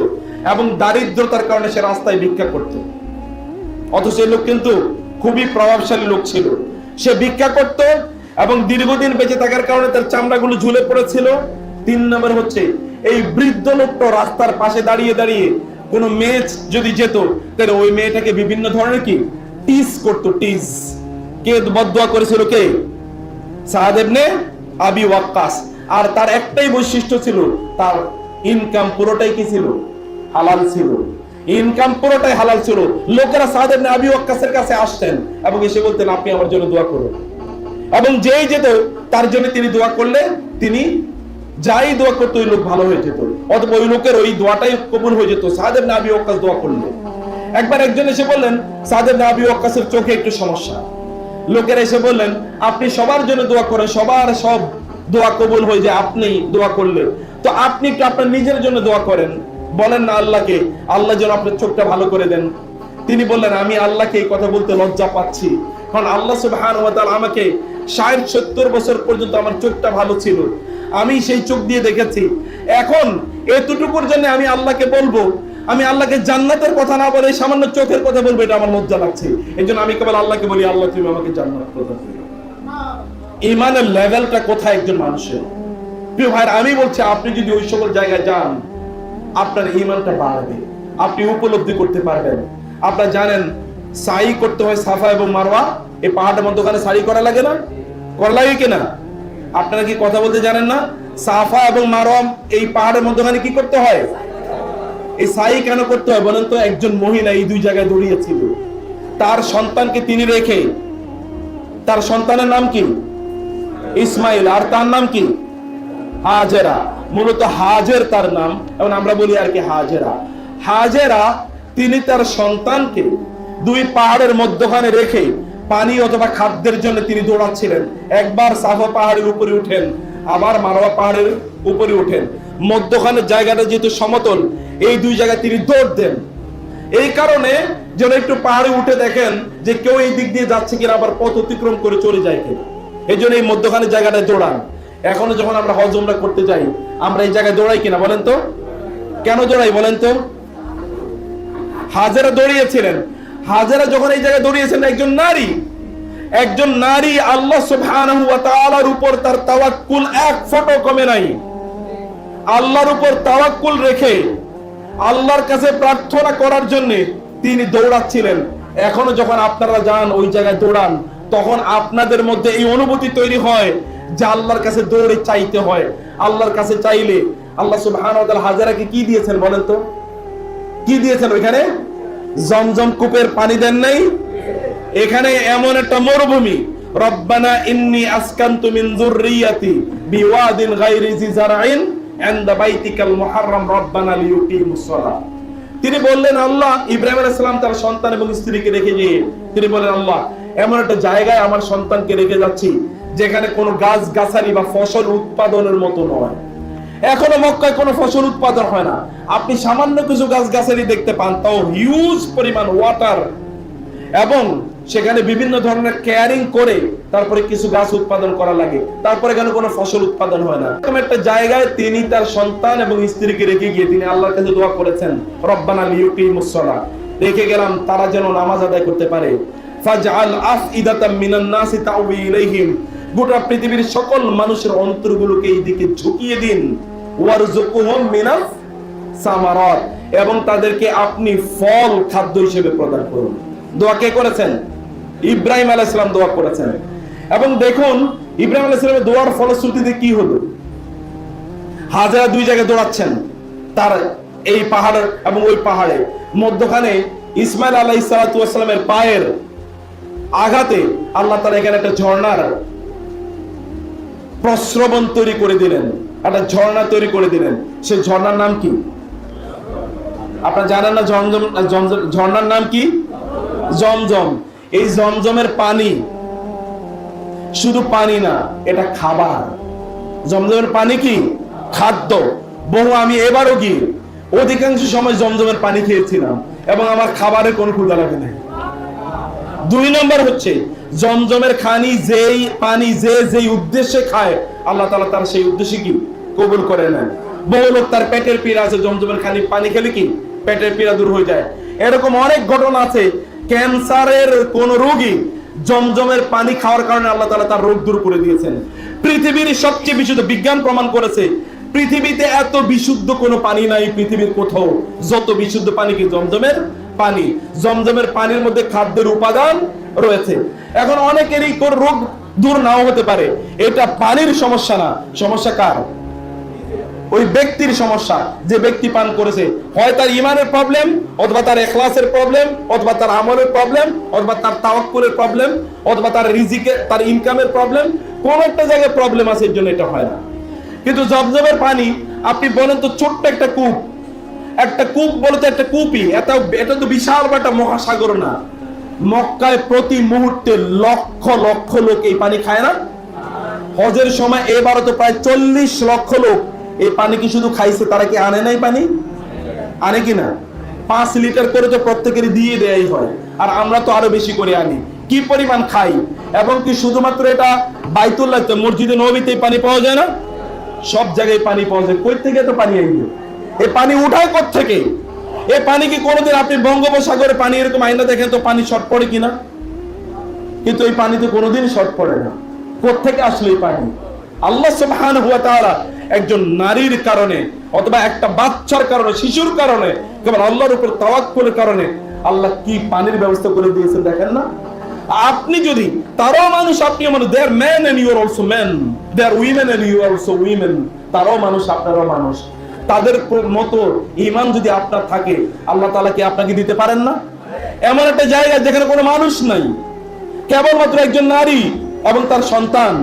এবং দারিদ্রতার কারণে সে রাস্তায় ভিক্ষা করত। অথচ এই লোক কিন্তু খুবই প্রভাবশালী লোক ছিল, সে ভিক্ষা করত এবং দীর্ঘদিন বেঁচে থাকার কারণে তার চামড়াগুলো ঝুলে পড়েছিল। 3 নম্বর হচ্ছে এই বৃদ্ধ লোকটা রাস্তার পাশে দাঁড়িয়ে দাঁড়িয়ে কোন মেয়ে যদি যেত তাহলে ওই মেয়েটাকে বিভিন্ন ধরনের কি টিজ করত। টিজ কে বদদোয়া করেছিল? কে? সাদ ইবনে আবি ওয়াক্কাস। আর তার একটাই বৈশিষ্ট্য ছিল, তার ইনকাম পুরোটাই কি ছিল? হালাল ছিল। ইনকাম পুরোটাই হালাল ছিল। লোকেরা সাদ ইবনে আবি ওয়াক্কাসের কাছে আসতেন এবং এসে বলতেন আপনি আমার জন্য দোয়া করুন, এবং যেই যেত তার জন্য তিনি দোয়া করলে তিনি যাই দোয়া করতো ওই লোক ভালো হয়ে যেত, অথবা ওই লোকের ওই দোয়াটাই কবুল হয়ে যেত সাদ ইবনে আবি ওয়াক্কাস দোয়া করলে। একবার একজন এসে বললেন সাদ ইবনে আবি ওয়াক্কাসের চোখে একটু সমস্যা। লোকেরা এসে বললেন আপনি সবার জন্য দোয়া করেন, সবার সব দোয়া কবুল হয়ে যায় আপনি দোয়া করলে, তো আপনি একটু আপনার নিজের জন্য দোয়া করেন, বলেন না আল্লাহকে, আল্লাহ যেন আপনার চোখটা ভালো করে দেন। তিনি বললেন আমি আল্লাহকে এই কথা বলতে লজ্জা পাচ্ছি, কারণ আল্লাহ সুবহানাহু ওয়া তাআলা আমাকে 60-70 বছর পর্যন্ত আমার চোখটা ভালো ছিল, আমি সেই চোখ দিয়ে দেখেছি। এখন এতটুকুর জন্য আমি আল্লাহকে বলবো, আমি আল্লাহকে জান্নাতের কথা না বলে সামান্য চোখের কথা বলবো, এটা আমার লজ্জা লাগছে। এজন্য আমি কেবল আল্লাহকে বলি আল্লাহ তুমি আমাকে জান্নাত প্রদান করো। ঈমানের লেভেলটা কোথায় একজন মানুষের? প্রিয় ভাই আমি বলছি আপনি যদি ওই সকল জায়গায় যান আপনার ঈমানটা বাড়বে, আপনি উপলব্ধি করতে পারবেন। আপনারা জানেন সাই করতে হয় সাফা এবং মারওয়া, এই পাহাড়ের মধ্যখানে সাই করা লাগে না? করা লাগে কিনা? আপনারা কি কথা বলতে জানেন না? সাফা এবং মারওয়া এই পাহাড়ের মধ্যখানে কি করতে হয়? এই সাই কেন করতে হয় বলেন তো? একজন মহিলা এই দুই জায়গায় দাঁড়িয়েছিল, তার সন্তানকে তিনি রেখে, তার সন্তানের নাম কি? ইসমাইল, আর তার নাম কি? হাজেরা। মূলত হাজের তার নাম, এবং আমরা বলি আর কি হাজেরা। হাজেরা তিনি তার সন্তানকে দুই পাহাড়ের মধ্যখানে রেখে পানি অথবা খাদ্যের জন্য তিনি দৌড়াচ্ছিলেন। একবার সাফা পাহাড়ের উপরে উঠেন, আবার মারওয়া পাহাড়ের উপরে উঠেন। মধ্যখানের জায়গাটা যেহেতু সমতল, এই দুই জায়গায় তিনি দৌড় দেন। এই কারণে যেন একটু পাহাড়ে উঠে দেখেন যে কেউ এই দিক দিয়ে যাচ্ছে কিনা, আবার পথ অতিক্রম করে চলে যায় কিনা। এই জন্য এই মধ্যখানের জায়গাটায় দৌড়ান। এখনো যখন আমরা হজ উমরা করতে যাই, আমরা এই জায়গায় দৌড়াই কিনা বলেন তো? কেন দৌড়াই বলেন তো? হাজেরা দৌড়িয়েছিলেন। হাজেরা যখন এই জায়গায় দৌড়িয়েছিলেন, একজন নারী আল্লাহ সুবহানাহু ওয়া তাআলার উপর তার তাওয়াক্কুল এক ফোঁটা কমে নাই। আল্লাহর উপর তাওয়াক্কুল রেখে আল্লাহর কাছে প্রার্থনা করার জন্য তিনি দৌড়াচ্ছিলেন। এখনো যখন আপনারা যান ওই জায়গায় দৌড়ান, তখন আপনাদের মধ্যে এই অনুভূতি তৈরি হয় যে আল্লাহর কাছে দৌড়ে চাইতে হয়। আল্লাহর কাছে চাইলে আল্লাহ সুবহানাহু ওয়া তাআলা হাজেরাকে কি দিয়েছেন বলেন তো? কি দিয়েছেন? ওইখানে জমজম কূপের পানি দেন নাই? এখানে এমন একটা মরুভূমি, রব্বানা ইন্নী আসকানতু মিন যুররিয়াতি বিওয়াদিন গায়রি জি জারইন ইনদা বাইতিকাল মুহাররাম রব্বানা লিয়ুকিমুস সালাহ। তিনি বললেন, আল্লাহ, ইব্রাহিম আলাইহিস সালাম তার সন্তান এবং স্ত্রীকে রেখে গিয়ে তিনি বলেন, আল্লাহ, এমন একটা জায়গায় আমার সন্তানকে রেখে যাচ্ছি যেখানে কোনো গাছ গাছালি বা ফসল উৎপাদনের মতো নয়। এখনো মক্কায় কোনো ফসল উৎপাদন হয় না। আপনি সামান্য কিছু গাছ গাছালি দেখতে পান, তাও হিউজ পরিমাণ ওয়াটার, এবং সেখানে বিভিন্ন ধরনের কেয়ারিং করে তারপরে কিছু গাছ উৎপাদন করা লাগে, তারপরে কেন কোনো ফসল উৎপাদন হয় না। এরকম একটা জায়গায় তিনি তার সন্তান এবং স্ত্রীকে রেখে গিয়ে তিনি আল্লাহর কাছে দোয়া করেছেন, রব্বানা লিয়ুকিমুস সালাহ, রেখে গেলাম তারা যেন নামাজ আদায় করতে পারে। ফাজআল আফইদাতাম মিনান নাসি তাউবি ইলাইহিম, গোটা পৃথিবীর সকল মানুষের অন্তরগুলোকে এই দিকে ঝুঁকিয়ে দিন। ওয়ারযুকহুম মিনাস সামারাত, এবং তাদেরকে আপনি ফল খাদ্য হিসেবে প্রদান করুন। দোয়া কে করেছেন? ইব্রাহিম আলাইহিস সালাম দোয়া করেছেন। এবং দেখুন ইব্রাহিম আলাইহিস সালামের দোয়ার ফলশ্রুতিতে কি হলো। হাজেরা দুই জায়গায় দৌড়াচ্ছেন, তার এই পাহাড় এবং ওই পাহাড়ে মধ্যখানে ইসমাইল আলাইহিস সালামের পায়ের আঘাতে আল্লাহ তাআলা এখানে একটা ঝর্ণার প্রস্রবণ তৈরি করে দিলেন, একটা ঝর্ণা তৈরি করে দিলেন। সেই ঝর্ণার নাম কি আপনারা জানেন না? ঝর্ণার নাম কি? জমজম। এই জমজমের পানি শুধু পানি না, এটা খাবার। জমজমের পানি কি? খাদ্য। আমি এবারও গিয়ে অধিকাংশ সময় জমজমের পানি খেয়েছিলাম এবং আমার খাবারের কোনো ক্ষুধা লাগে না। দুই নম্বর হচ্ছে জমজমের পানি যেই উদ্দেশ্যে খায়, আল্লাহ তাআলা তার সেই উদ্দেশ্যে কি কবুল করে নেন। বহু লোক তার পেটের পীড়া আছে, জমজমের পানি খেলে কি পেটের পীড়া দূর হয়ে যায়। এরকম অনেক ঘটনা আছে। ক্যান্সারের কোন রোগী জমজমের পানি খাওয়ার কারণে আল্লাহ তাআলা তার রোগ দূর করে দিয়েছেন। পৃথিবীর সবচেয়ে বিশুদ্ধ, বিজ্ঞান প্রমাণ করেছে পৃথিবীতে এত বিশুদ্ধ কোনো পানি নাই পৃথিবীর কোথাও যত বিশুদ্ধ পানি কি জমজমের পানি। জমজমের পানির মধ্যে খাদ্যের উপাদান রয়েছে। এখন অনেকেরই কোন রোগ দূর নাও হতে পারে, এটা পানির সমস্যা না। সমস্যা কার? ওই ব্যক্তির সমস্যা, যে ব্যক্তি পান করেছে। হয় তার ঈমানের প্রবলেম, অথবা তার ইখলাসের প্রবলেম, অথবা তার আমলের প্রবলেম, অথবা তার তাওয়াক্কুলের প্রবলেম, অথবা তার রিজিকের, তার ইনকামের প্রবলেম। কোন একটা জায়গায় প্রবলেম আছে, এর জন্য এটা হয় না। কিন্তু জমজমের পানি আপনি বলেন তো, ছোট্ট একটা কূপ বলতে একটা কূপই, এটা তো বিশাল একটা মহাসাগর না। মক্কায় প্রতি মুহূর্তে লক্ষ লক্ষ লোক এই পানি খায় না? হজের সময় এবারও তো প্রায় 40 লক্ষ লোক এই পানি কি শুধু খাইছে, তারা কি আনে নাই পানি? আনে কিনা? 5 লিটার করে তো প্রত্যেকেরই দিয়ে দেয়াই হয়, আর আমরা তো আরো বেশি করে আনি। কি পরিমাণ খাই! এবং কি শুধুমাত্র এটা বাইতুল্লাহ, মসজিদে নববীতে পানি পাওয়া যায় না? সব জায়গায় পানি পাওয়া যায়। কই থেকে তো পানি আইলো? এই পানি উঠায় কোত্থেকে? এই পানি কি কোনোদিন আপনি বঙ্গোপসাগরে পানি এরকম আইনা দেখেন তো পানি শর্ট পড়ে কিনা? কিন্তু এই পানিতে কোনোদিন শর্ট পড়ে না। কোত্থেকে আসলো এই পানি? আল্লাহ সুবহানাহু ওয়া তাআলা একজন নারীর কারণে, অথবা একটা বাচ্চার কারণে, শিশুর কারণে, কেবল আল্লাহর উপর তাওয়াক্কুলের কারণে আল্লাহ কি পানির ব্যবস্থা করে দিয়েছেন দেখেন না? আপনি যদি তারাও মানুষ, আপনিও মানুষ, they are man and you are also man, they are women and you are also women, তারাও মানুষ আপনারাও মানুষ। তাদের মতো ঈমান যদি আপনার থাকে, আল্লাহ তাআলা কি আপনাকে দিতে পারেন না? এমন একটা জায়গা যেখানে কোনো মানুষ নাই, কেবলমাত্র একজন নারী এবং তার সন্তান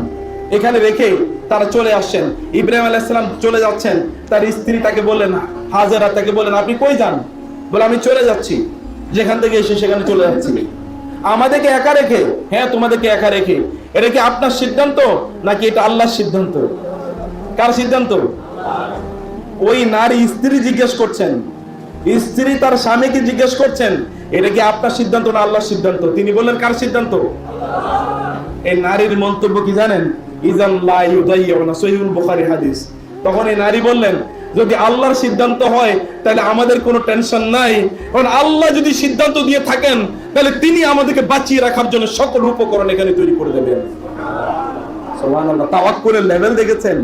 এখানে রেখে তারা চলে আসছেন। ইব্রাহিম আলাইহিস সালাম চলে যাচ্ছেন, তার স্ত্রী তাকে বললেন, হাজেরা তাকে বললেন, আপনি কই যান? বলে আমি চলে যাচ্ছি, যেখান থেকে এসে সেখানে চলে যাচ্ছি। আমাদেরকে একা রেখে? হ্যাঁ, তোমাদেরকে একা রেখে। এটা কি আপনার সিদ্ধান্ত নাকি এটা আল্লাহর সিদ্ধান্ত? কার সিদ্ধান্ত? ওই নারী স্ত্রী জিজ্ঞেস করছেন, স্ত্রী তার স্বামীকে জিজ্ঞেস করছেন, এটা কি আপনার সিদ্ধান্ত না আল্লাহর সিদ্ধান্ত? তিনি বললেন, কার সিদ্ধান্ত? এই নারীর মন্তব্য কি জানেন? ইজান লা ইউদাইয়ুনা, সহিহুল বুখারী হাদিস। তখন এই নারী বললেন, যদি আল্লাহর সিদ্ধান্ত হয় তাহলে আমাদের কোনো টেনশন নাই, কারণ আল্লাহ যদি সিদ্ধান্ত দিয়ে থাকেন তাহলে তিনি আমাদেরকে বাঁচিয়ে রাখার জন্য সকল উপকরণ এখানে তৈরি করে দেবেন। সুবহানাল্লাহ, তাওয়াক্কুলের লেভেল দেখেছেন?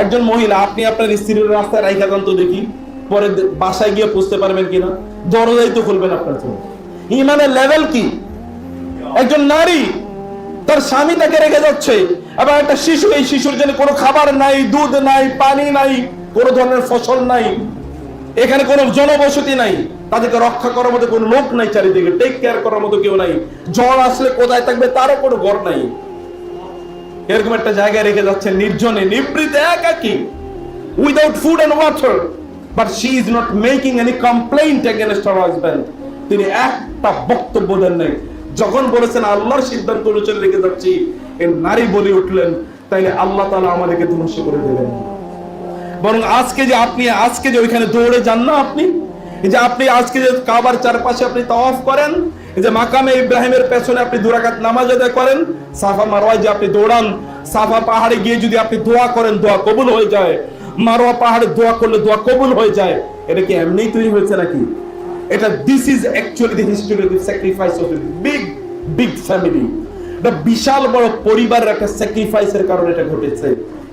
একজন মহিলা, আপনি আপনার স্ত্রীর রাস্তায় রাইখা যান তো দেখি, পরে বাসায় গিয়ে বুঝতে পারবেন কিনা? দরজাই তো খুলবেন আপনার জন্য। ঈমানের লেভেল কি? একজন নারী তার স্বামী তাকে রেখে যাচ্ছে, আবার একটা শিশু, এই শিশুর জন্য কোনো খাবার নাই, দুধ নাই, পানি নাই, কোনো ধরনের ফসল নাই, এখানে কোনো জনবসতি নাই, তাদেরকে রক্ষা করার মতো কোনো লোক নাই, চারিদিকে টেক কেয়ার করার মতো কেউ নাই, ঝড় আসলে কোথায় থাকবে তারও কোনো ঘর নাই। এরকম একটা জায়গায় রেখে যাচ্ছে, নির্জনে, নিভৃতে, একাকী, without food and water, but she is not making any complaint against her husband. তিনি একটা বক্তব্য দেন নাই। যখন বলেছেন আল্লাহর সিদ্ধান্ত অনুযায়ী রেখে যাচ্ছি, এই নারী বলে উঠলেন, তাইলে আল্লাহ তাআলা আমাদেরকে ধ্বংস করে দেবেন। বরং আজকে যে ওইখানে দৌড়ে যান না, আপনি যে আপনি আজকে যে কাবার চারপাশে আপনি তাওয়াফ করেন, যে মাকামে ইব্রাহিমের পেছনে আপনি 2 রাকাত নামাজ আদায় করেন, সাফা মারওয়ায় যে আপনি দৌড়ান, সাফা পাহাড়ে গিয়ে যদি আপনি দোয়া করেন, দোয়া কবুল হয়ে যায়, মারওয়া পাহাড়ে দোয়া করলে দোয়া কবুল হয়ে যায়। এটা কি এমনিই তৈরি হয়েছে নাকি? এটা this is actually the history of the sacrifice of the big family. এটা বিশাল বড় পরিবারের একটা স্যাক্রিফাইসের কারণে এটা ঘটেছে।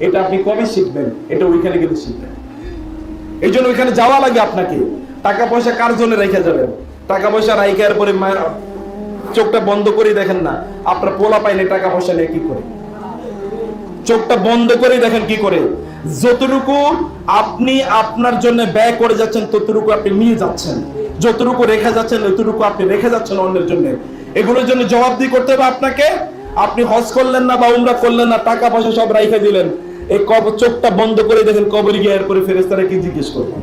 এটা আপনি কবে শিখবেন? এটা ওইখানে গেলে শিখবেন। এই জন্য ওইখানে যাওয়া লাগে আপনাকে। টাকা পয়সা কার জন্য রেখে যাবেন? টাকা পয়সা রাইখার পরে চোখটা বন্ধ করে দেখেন না আপনার পোলা পাইলে টাকা পয়সা নিয়ে কি করে। চোখটা বন্ধ করে দেখেন কি করে। যতটুকু আপনি আপনার জন্য ব্যয় করে যাচ্ছেন ততটুকু আপনি নিয়ে যাচ্ছেন, যতটুকু রেখে যাচ্ছেন ততটুকু আপনি রেখে যাচ্ছেন অন্যের জন্য। এগুলোর জন্য জবাবদিহি করতে হবে আপনাকে। আপনি হজ করলেন না বা উমরা করলেন না, টাকা পয়সা সব রাইখা দিলেন, এই চোখটা বন্ধ করে দেখেন কবরে গিয়ে এরপরে ফেরেশতারা কি জিজ্ঞেস করবে,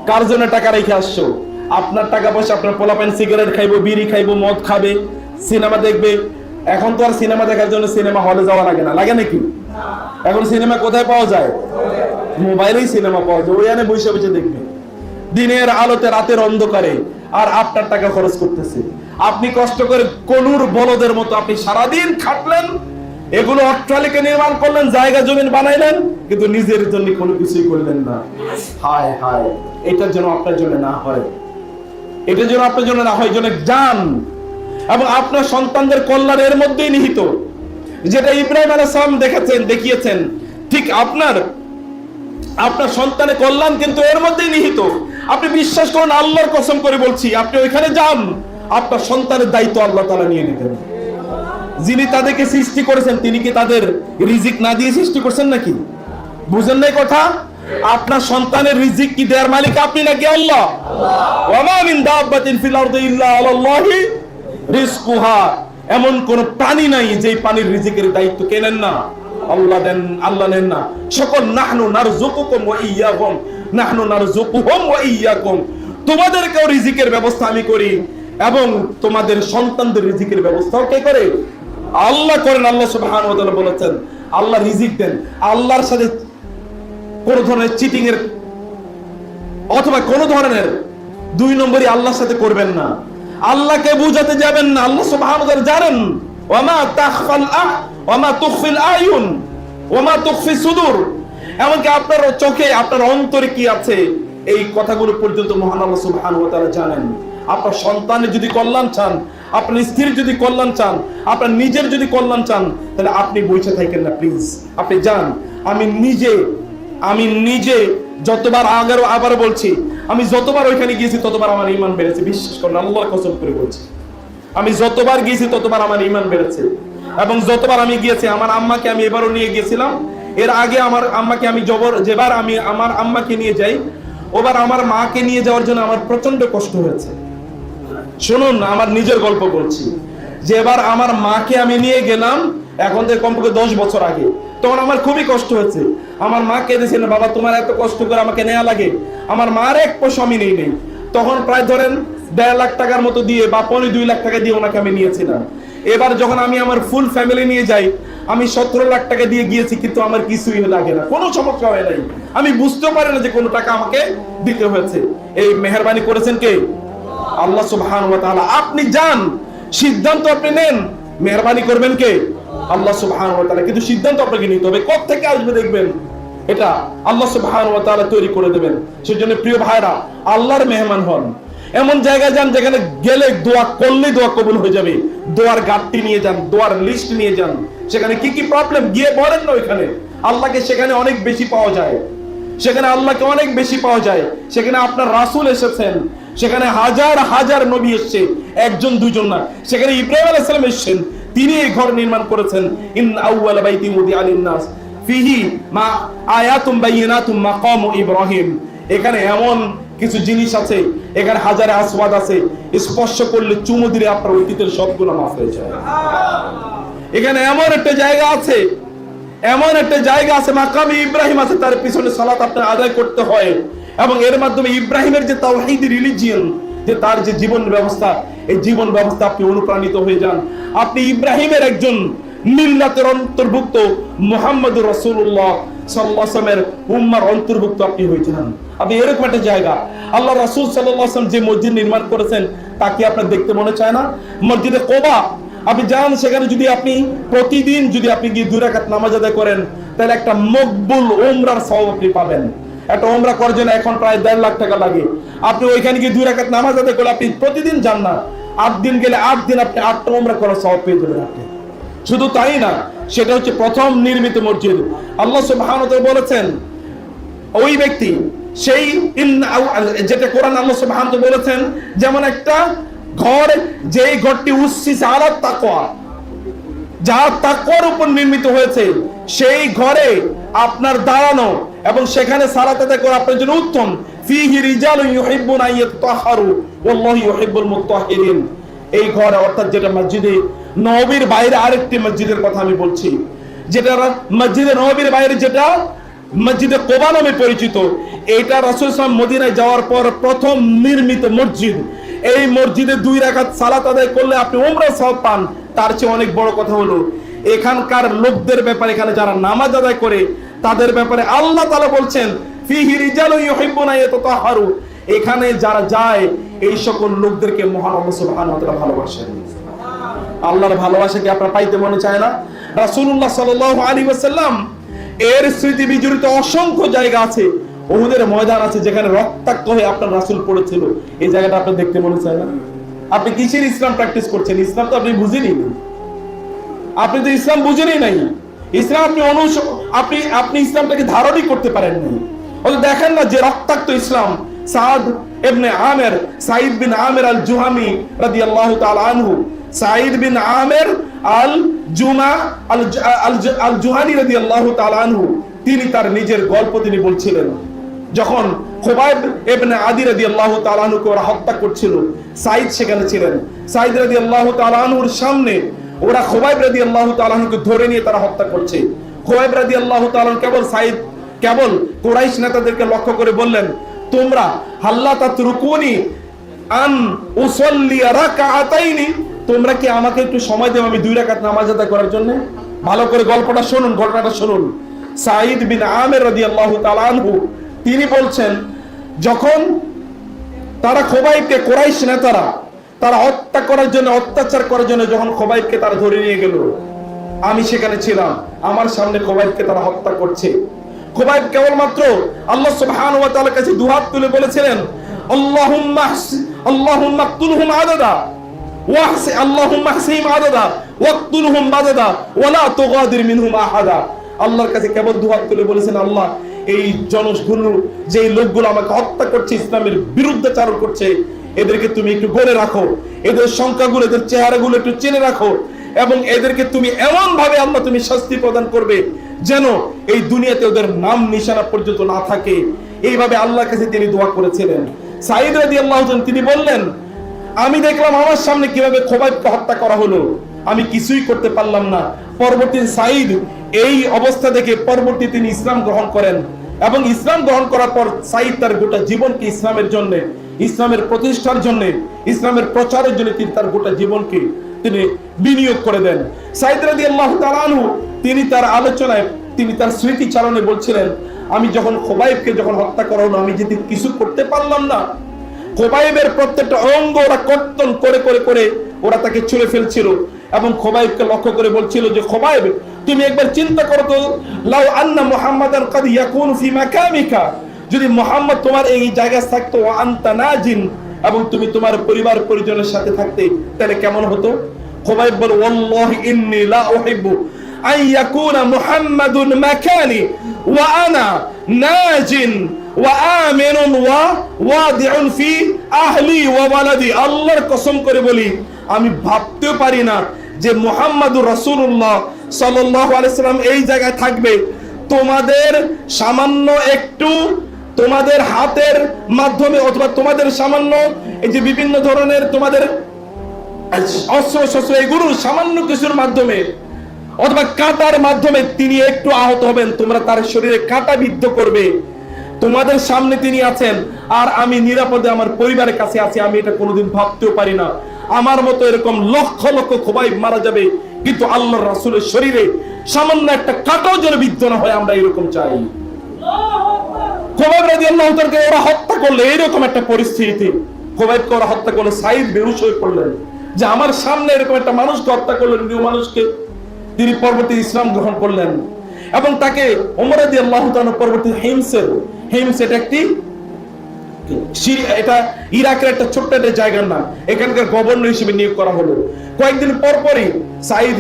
কার জন্য টাকা রেখে আসছো? আপনার টাকা পয়সা, আপনার পোলাপাইন সিগারেট খাইবো, বিড়ি খাইবো, মদ খাবে, সিনেমা দেখবে। এখন তো আর সিনেমা দেখার জন্য সিনেমা হলে যাওয়া লাগে না, লাগে নাকি? এখন সিনেমা কোথায় পাওয়া যায়? মোবাইলেই সিনেমা পাওয়া যায়, ওইখানে বসে বসে দেখবে দিনের আলোতে রাতের অন্ধকারে, আর আপনার টাকা খরচ করতেছে। আপনি কষ্ট করে কলুর বলদের মতো আপনি সারাদিন খাটলেন, এগুলো অট্টালিকা নির্মাণ করলেন, জায়গা জমিন বানাইলেন, কিন্তু নিজের জন্য কোনো কিছুই করলেন না। হায় হায়, এটার জন্য আপনার জন্য না হয়, এটার জন্য আপনার জন্য না হয়, জন্য যান এবং আপনার সন্তানদের কল্যাণ এর মধ্যেই নিহিত। যেটা ইব্রাহিম আলাইহিস সালাম দেখিয়েছেন, ঠিক আপনার সন্তানের কল্যাণ কিন্তু এর মধ্যেই নিহিত। আপনি বিশ্বাস করুন, আল্লাহর কসম করে বলছি, আপনি ওইখানে যান, আপনার সন্তানের দায়িত্ব আল্লাহ তাআলা নিয়ে নেবেন। যিনি তাদেরকে সৃষ্টি করেছেন তিনি কি তাদের রিজিক না দিয়ে সৃষ্টি করছেন নাকি? বুঝেন নাই কথা? আপনার সন্তানের রিজিক কি দেয়ার মালিক আপনি নাকি আল্লাহ? ওয়া মা মিন দাব্বাতিন ফিল আরদি ইল্লা আলাল্লাহি রিজকুহা। এমন কোন প্রাণী নাই যে পানির রিজিকের দায়িত্ব কে নেন না? আল্লাহ দেন, আল্লাহ নেন না। সকল নাহনু নারযুকুকুম ওয়া ইয়্যাকুম, নাহনু নারযুকুহুম ওয়া ইয়্যাকুম। তোমাদেরকেও রিজিকের ব্যবস্থা আমি করি এবং তোমাদের সন্তানদের রিজিকের ব্যবস্থাও কে করে? আল্লাহ করেন। আল্লাহ সুবহানাহু ওয়া তাআলা বলেছেন আল্লাহ রিজিক দেন। আল্লাহর সাথে কোন ধরনের চিটিং এর অথবা কোন ধরনের 2 নম্বরই আল্লাহর সাথে করবেন না। আল্লাহকে বুঝাতে যাবেন না। আল্লাহ সুবহানাহু ওয়া তাআলা জানেন ওয়ামা তাখফাল ওয়ামা তুখফিল আয়ুন ওয়ামা তুখফি সুদূর। এমনকি আপনার চোখে, আপনার অন্তরে কি আছে এই কথাগুলো পর্যন্ত মহান আল্লাহ সুবহানাহু ওয়া তাআলা জানেন। আপনার সন্তানের যদি কল্যাণ চান, আপনার স্ত্রীর যদি কল্যাণ চান, আপনার নিজের যদি কল্যাণ চান, তাহলে আপনি বসে থাকেন না, প্লিজ আপনি যান। আমি নিজে যতবার আবারও বলছি, আমি যতবার ওইখানে গিয়েছি ততবার আমার ঈমান বেড়েছে, বিশ্বাস করুন, আল্লাহর কসম করে বলছি। আমি যতবার গিয়েছি ততবার আমার ঈমান বেড়েছে, এবং যতবার আমি গিয়েছি আমার আম্মাকে আমি এবারও নিয়ে গিয়েছিলাম। এর আগে আমার আম্মাকে আমি যেবার আমি আমার আম্মাকে নিয়ে যাই, ওবার আমার মাকে নিয়ে যাওয়ার জন্য আমার প্রচন্ড কষ্ট হয়েছে। শুনুন, আমার নিজের গল্প বলছি। যেবার আমার মাকে আমি নিয়ে গেলাম, এখন থেকে কমপক্ষে 10 বছর আগে, তখন আমার খুবই কষ্ট হয়েছে। আমার মা কেঁদেছিল, বাবা তোমার এত কষ্ট করে আমাকে নেওয়া লাগে। আমার মার এক পয়সা আমি নেই। তখন প্রায় ধরেন 1.5 লাখ টাকার মতো দিয়ে বা 2 লাখ টাকা দিয়ে ওনাকে আমি নিয়েছিলাম। এবার যখন আমি আমার ফুল ফ্যামিলি নিয়ে যাই, আমি 17 লাখ টাকা দিয়ে গিয়েছি, কিন্তু আমার কিছুই লাগে না, কোনো সমস্যা হয় নাই। আমি বুঝতে পারি না যে কোনো টাকা আমাকে দিতে হয়েছে। এই মেহেরবানি করেছেন কে? আল্লাহ সুবহানাহু ওয়া তাআলা। আপনি যান, সিদ্ধান্ত আপনি নেন, মেহেরবানি করবেন কে? আল্লাহ সুবহানাহু ওয়া তাআলা। কিন্তু সিদ্ধান্ত আপনাকে নিতে হবে। কোথা থেকে আসবে দেখবেন, এটা আল্লাহ সুবহানাহু ওয়া তাআলা তৈরি করে দেবেন। সেজন্য প্রিয় ভাইরা, আল্লাহর মেহমান হন। এমন জায়গায় যান যেখানে গেলে দোয়া করলেই দোয়া কবুল হয়ে যাবে। দোয়ার গাঁটটি নিয়ে যান, দোয়ার লিস্ট নিয়ে যান। সেখানে কি কি প্রবলেম গিয়ে বলেন না, ওইখানে আল্লাহকে সেখানে অনেক বেশি পাওয়া যায়। সেখানে আল্লাহকে অনেক বেশি পাওয়া যায়। সেখানে আপনার রাসূল এসেছেন, সেখানে হাজার হাজার নবী এসেছে, একজন দুইজন না। সেখানে ইব্রাহিম আলাইহিস সালাম এসেছেন, তিনি এই ঘর নির্মাণ করেছেন। ইন আউওয়ালা বাইতি উদিআ লিন-নাস ফিহি মা আয়াতুম বাইয়িনাতুম মাকামু ইব্রাহিম। এখানে এমন কিছু জিনিস আছে, এখানে হাজারে আসওয়াদ আছে, স্পর্শ করলে চুমু দিলে আপনার অতীতের সব গুনাহ মাফ হয়ে যায়। এখানে এমন একটা জায়গা আছে, এমন একটা জায়গা আছে, মাকামে ইব্রাহিম আছে, তার পিছনে সালাত আপনার আদায় করতে হয়। এবং এর মাধ্যমে ইব্রাহিমের যে তাওহীদ রিলিজিয়ন, যে তার যে জীবন ব্যবস্থা, এই জীবন ব্যবস্থা আপনি অনুপ্রাণিত হয়ে যান। আপনি ইব্রাহিমের একজন মিল্লাতের অন্তর্ভুক্ত, মুহাম্মদুর রাসূলুল্লাহ সাল্লাল্লাহু আলাইহি ওয়াসাল্লামের উম্মার অন্তর্ভুক্ত আপনি হয়ে যান। আপনি এরকম একটা জায়গা, আল্লাহ রাসূল সাল্লাল্লাহু আলাইহি ওয়াসাল্লাম যে মসজিদ নির্মাণ করেছেন, তাকে আপনার দেখতে মনে চায় না? মসজিদে কুবা আপনি যান, সেখানে যদি আপনি প্রতিদিন যদি আপনি গিয়ে 2 রাকাত নামাজ আদায় করেন, তাহলে একটা মকবুল উমরার সওয়াব আপনি পাবেন। একটা উমরা করার জন্য এখন প্রায় 1.5 লাখ টাকা লাগে। আপনি ওইখানে গিয়ে 2 রাকাত নামাজ আদায় করলে, আপনি প্রতিদিন যান না, 8 দিন গেলে 8 দিন আপনি 8টা উমরা করার সওয়াব পেয়ে যাবেন আপনি। শুধু তাই না, সেটা হচ্ছে প্রথম নির্মিত মসজিদ। আল্লাহ সুবহানাহু ওয়া তাআলা বলেছেন, ওই ব্যক্তি সেই যেটা কোরআন আল্লাহ সুবহানাহু ওয়া তাআলা বলেছেন, যেমন একটা ঘর, যেই ঘরটি উসসিসা আলা তাকওয়া, যা তাকওয়ার উপর নির্মিত হয়েছে, সেই ঘরে আপনার দাঁড়ানো এবং সেখানে সালাত আদায় করা আপনার জন্য উত্তম। ফিহি রিজালুন ইউহিব্বুনা আইয়াতাহহারু ওয়াল্লাহু ইউহিব্বুল মুত্তাহহিরিন। এই ঘর অর্থাৎ যেটা মসজিদে নববীর বাইরে আরেকটি মসজিদের কথা আমি বলছি, যেটা মসজিদে নববীর বাইরে যেটা মসজিদে কুবা নামে পরিচিত। এটা রাসূল সাল্লাল্লাহু আলাইহি ওয়াসাল্লাম মদিনায় যাওয়ার পর প্রথম নির্মিত মসজিদ। এই মসজিদে 2 রাকাত সালাত আদায় করলে আপনি উমরা সওয়াব পান। তার চেয়ে অনেক বড় কথা হলো, এখানকার লোকদের ব্যাপারে, এখানে যারা নামাজ আদায় করে তাদের ব্যাপারে আল্লাহ তাআলা বলছেন, ফিহি রিজালুন ইউহিব্বুনা ইয়াতাতাহহারু। এখানে যারা যায়, এই সকল লোকদেরকে মহান আল্লাহ সুবহানাহু ওয়া তাআলা ভালোবাসেন। আল্লাহর ভালোবাসা কি আপনার পাইতে মনে চায় না? রাসূলুল্লাহ সাল্লাল্লাহু আলাইহি ওয়াসাল্লাম এর স্মৃতি বিজড়িত অসংখ্য জায়গা আছে। উহুদের ময়দান আছে, যেখানে রক্তাক্ত হয়ে আপনার রাসূল পড়েছিল। এই জায়গাটা আপনার দেখতে মনে চায় না? আপনি কিসের ইসলাম প্র্যাকটিস করছেন? ইসলাম তো আপনি বুঝেনই না। আপনি তো ইসলাম বুঝেনই নাই। ইসলাম আপনি ইসলামটাকে ধারণই করতে পারেন নাই। ওই দেখেন না যে রক্তাক্ত ইসলাম, সাঈদ বিন আমির আল জুহামি রাদিয়াল্লাহু তাআলা আনহু, সাঈদ বিন আমির আল জুহানি রাদিয়াল্লাহু তাআলা আনহু, তিনি তার নিজের গল্প তিনি বলছিলেন। যখন খুবাইব ইবনে আদি রাদিয়াল্লাহু তাআলা আনহুকে ওরা হত্যা করছিল, সাঈদ সেখানে ছিলেন। সাঈদ রাদিয়াল্লাহু তাআলা আনহুর সামনে ওরা খুবাইব রাদিয়াল্লাহু তাআলা আনহুকে ধরে নিয়ে তারা হত্যা করছে। খুবাইব রাদিয়াল্লাহু তাআলা কেবল কুরাইশ নেতাদেরকে লক্ষ্য করে বললেন, তোমরা হাল্লা তাতরুকুনি আন উসাল্লি রাকাআতাইনি, তোমরা কি আমাকে একটু সময় দেবে, আমি 2 রাকাত নামাজ আদায় করার জন্য? ভালো করে ঘটনাটা শুনুন। সাঈদ বিন আমির রাদিয়াল্লাহু তাআলা আনহু তিনি বলছেন, যখন তারা খুবাইবকে, কুরাইশ নেতারা তারা হত্যা করার জন্য, অত্যাচার করার জন্য যখন খুবাইবকে তারা ধরে নিয়ে গেল, আমি সেখানে ছিলাম। আমার সামনে খুবাইবকে তারা হত্যা করছে। খুবাইব কেবলমাত্র আল্লাহ সুবহানাহু ওয়া তাআলার কাছে দুহাত তুলে বলেছিলেন, আল্লাহুম্মা আকতুলহুম আদাদা আল্লাহুম্মা হসিম আদাদা ওয়াকতুলহুম বাদাদা ওয়ালা তুগাদির মিনহুম আহাদা। আল্লাহর কাছে কেবল দুহাত তুলে বলেছেন, আল্লাহ, এই জনগুলো, যে লোকগুলো আমাকে হত্যা করছে, ইসলামের বিরুদ্ধাচারণ করছে, এদেরকে তুমি একটু গড়ে রাখো, এদের সংখ্যাগুলো, এদের চেহারাগুলো একটু চেনে রাখো, এবং এদেরকে তুমি এমন ভাবে আল্লাহ তুমি শাস্তি প্রদান করবে যেন এই দুনিয়াতে ওদের নাম নিশানা পর্যন্ত না থাকে। এইভাবে আল্লাহর কাছে তিনি দোয়া করেছিলেন। সাঈদ রাদিয়াল্লাহু আনহু তিনি বললেন, আমি দেখলাম আমার সামনে কিভাবে খোবাইবকে হত্যা করা হলো, আমি কিছুই করতে পারলাম না। পরবর্তী সাঈদ এই অবস্থা দেখে পরবর্তী তিনি ইসলাম গ্রহণ করেন, এবং ইসলাম গ্রহণ করার পর সাঈদ তার গোটা জীবনকে ইসলামের জন্য, ইসলামের প্রতিষ্ঠার জন্য, ইসলামের প্রচারের জন্য তিনি তার গোটা জীবনকে তিনি বিনিয়োগ করে দেন। সাঈদ রাদিয়াল্লাহু তাআলা আনহু তিনি তার আলোচনায়, তিনি তার স্মৃতিচারণে বলছিলেন, আমি যখন খোবাইবকে যখন হত্যা করা হলো, আমি যদি কিছু করতে পারলাম না, খোবাইবের প্রত্যেকটা অঙ্গ ওরা কর্তন করে করে করে ওরা তাকে ছুঁড়ে ফেলছিল, এবং খোবাইবকে লক্ষ্য করে বলছিল যে, খোবাইব তুমি একবার চিন্তা করো তো, লাউ আন্না মুহাম্মাদান কাদ ইয়াকুনু ফি মাকামিকা, যদি মুহাম্মদ তোমার এই জায়গায় থাকতো, ওয়া আনতা নাজিন, এবং তুমি তোমার পরিবার পরিজনের সাথে থাকতে, তাহলে কেমন হতো? খোবাইব বলে, ওয়াল্লাহি ইন্নী লা উহিব্বু আন ইয়াকুনা মুহাম্মাদুন মাকানি ওয়া আনা নাজিন ওয়া আমিনুন ওয়া ওয়াদিউন ফি আহলি ওয়া ওয়ালাদি। আল্লাহর কসম করে বলি, আমি ভাবতেও পারি না যে মুহাম্মাদুর রাসূলুল্লাহ সাল্লাল্লাহু আলাইহি সাল্লাম এই জায়গায় থাকবে, তোমাদের সামান্য একটু, তোমাদের হাতের মাধ্যমে, অথবা তোমাদের সামান্য এই যে বিভিন্ন ধরনের তোমাদের অস্ত্র শস্ত্র, এগুলো সামান্য কিছুর মাধ্যমে অথবা কাঁটার মাধ্যমে তিনি একটু আহত হবেন, তোমরা তার শরীরে কাঁটা বিদ্ধ করবে, তোমাদের সামনে তিনি আছেন, আর আমি নিরাপদে আমার পরিবারের কাছে আছি। আমি এটা কোনোদিন ভাবতেও পারি না আমার মতো এরকম লক্ষ লক্ষ খোবাইব মারা যাবে, কিন্তু আল্লাহর রাসূলের শরীরে সামান্য একটা কাঁটাও যেন বিদ্ধ না হয়, আমরা এরকম চাই। খোবাইব রাদিয়াল্লাহু তাআলাকে ওরা হত্যা করলে, এরকম একটা পরিস্থিতি খোবাইবকে ওরা হত্যা করলে, সাঈদ বেহুশ হয়ে পড়লেন যে আমার সামনে এরকম একটা মানুষকে হত্যা করলেন, নিউ মানুষকে। তিনি পরবর্তী ইসলাম গ্রহণ করলেন, এবং তাকে ওমর রাদিয়াল্লাহু তাআলা পরবর্তী হিমস এটা একটি, এটা ইরাকের একটা ছোট্ট একটা জায়গার নাম, এখানকার গভর্নর হিসেবে নিয়োগ করা হলো। কয়েকদিন পর পরই সাঈদ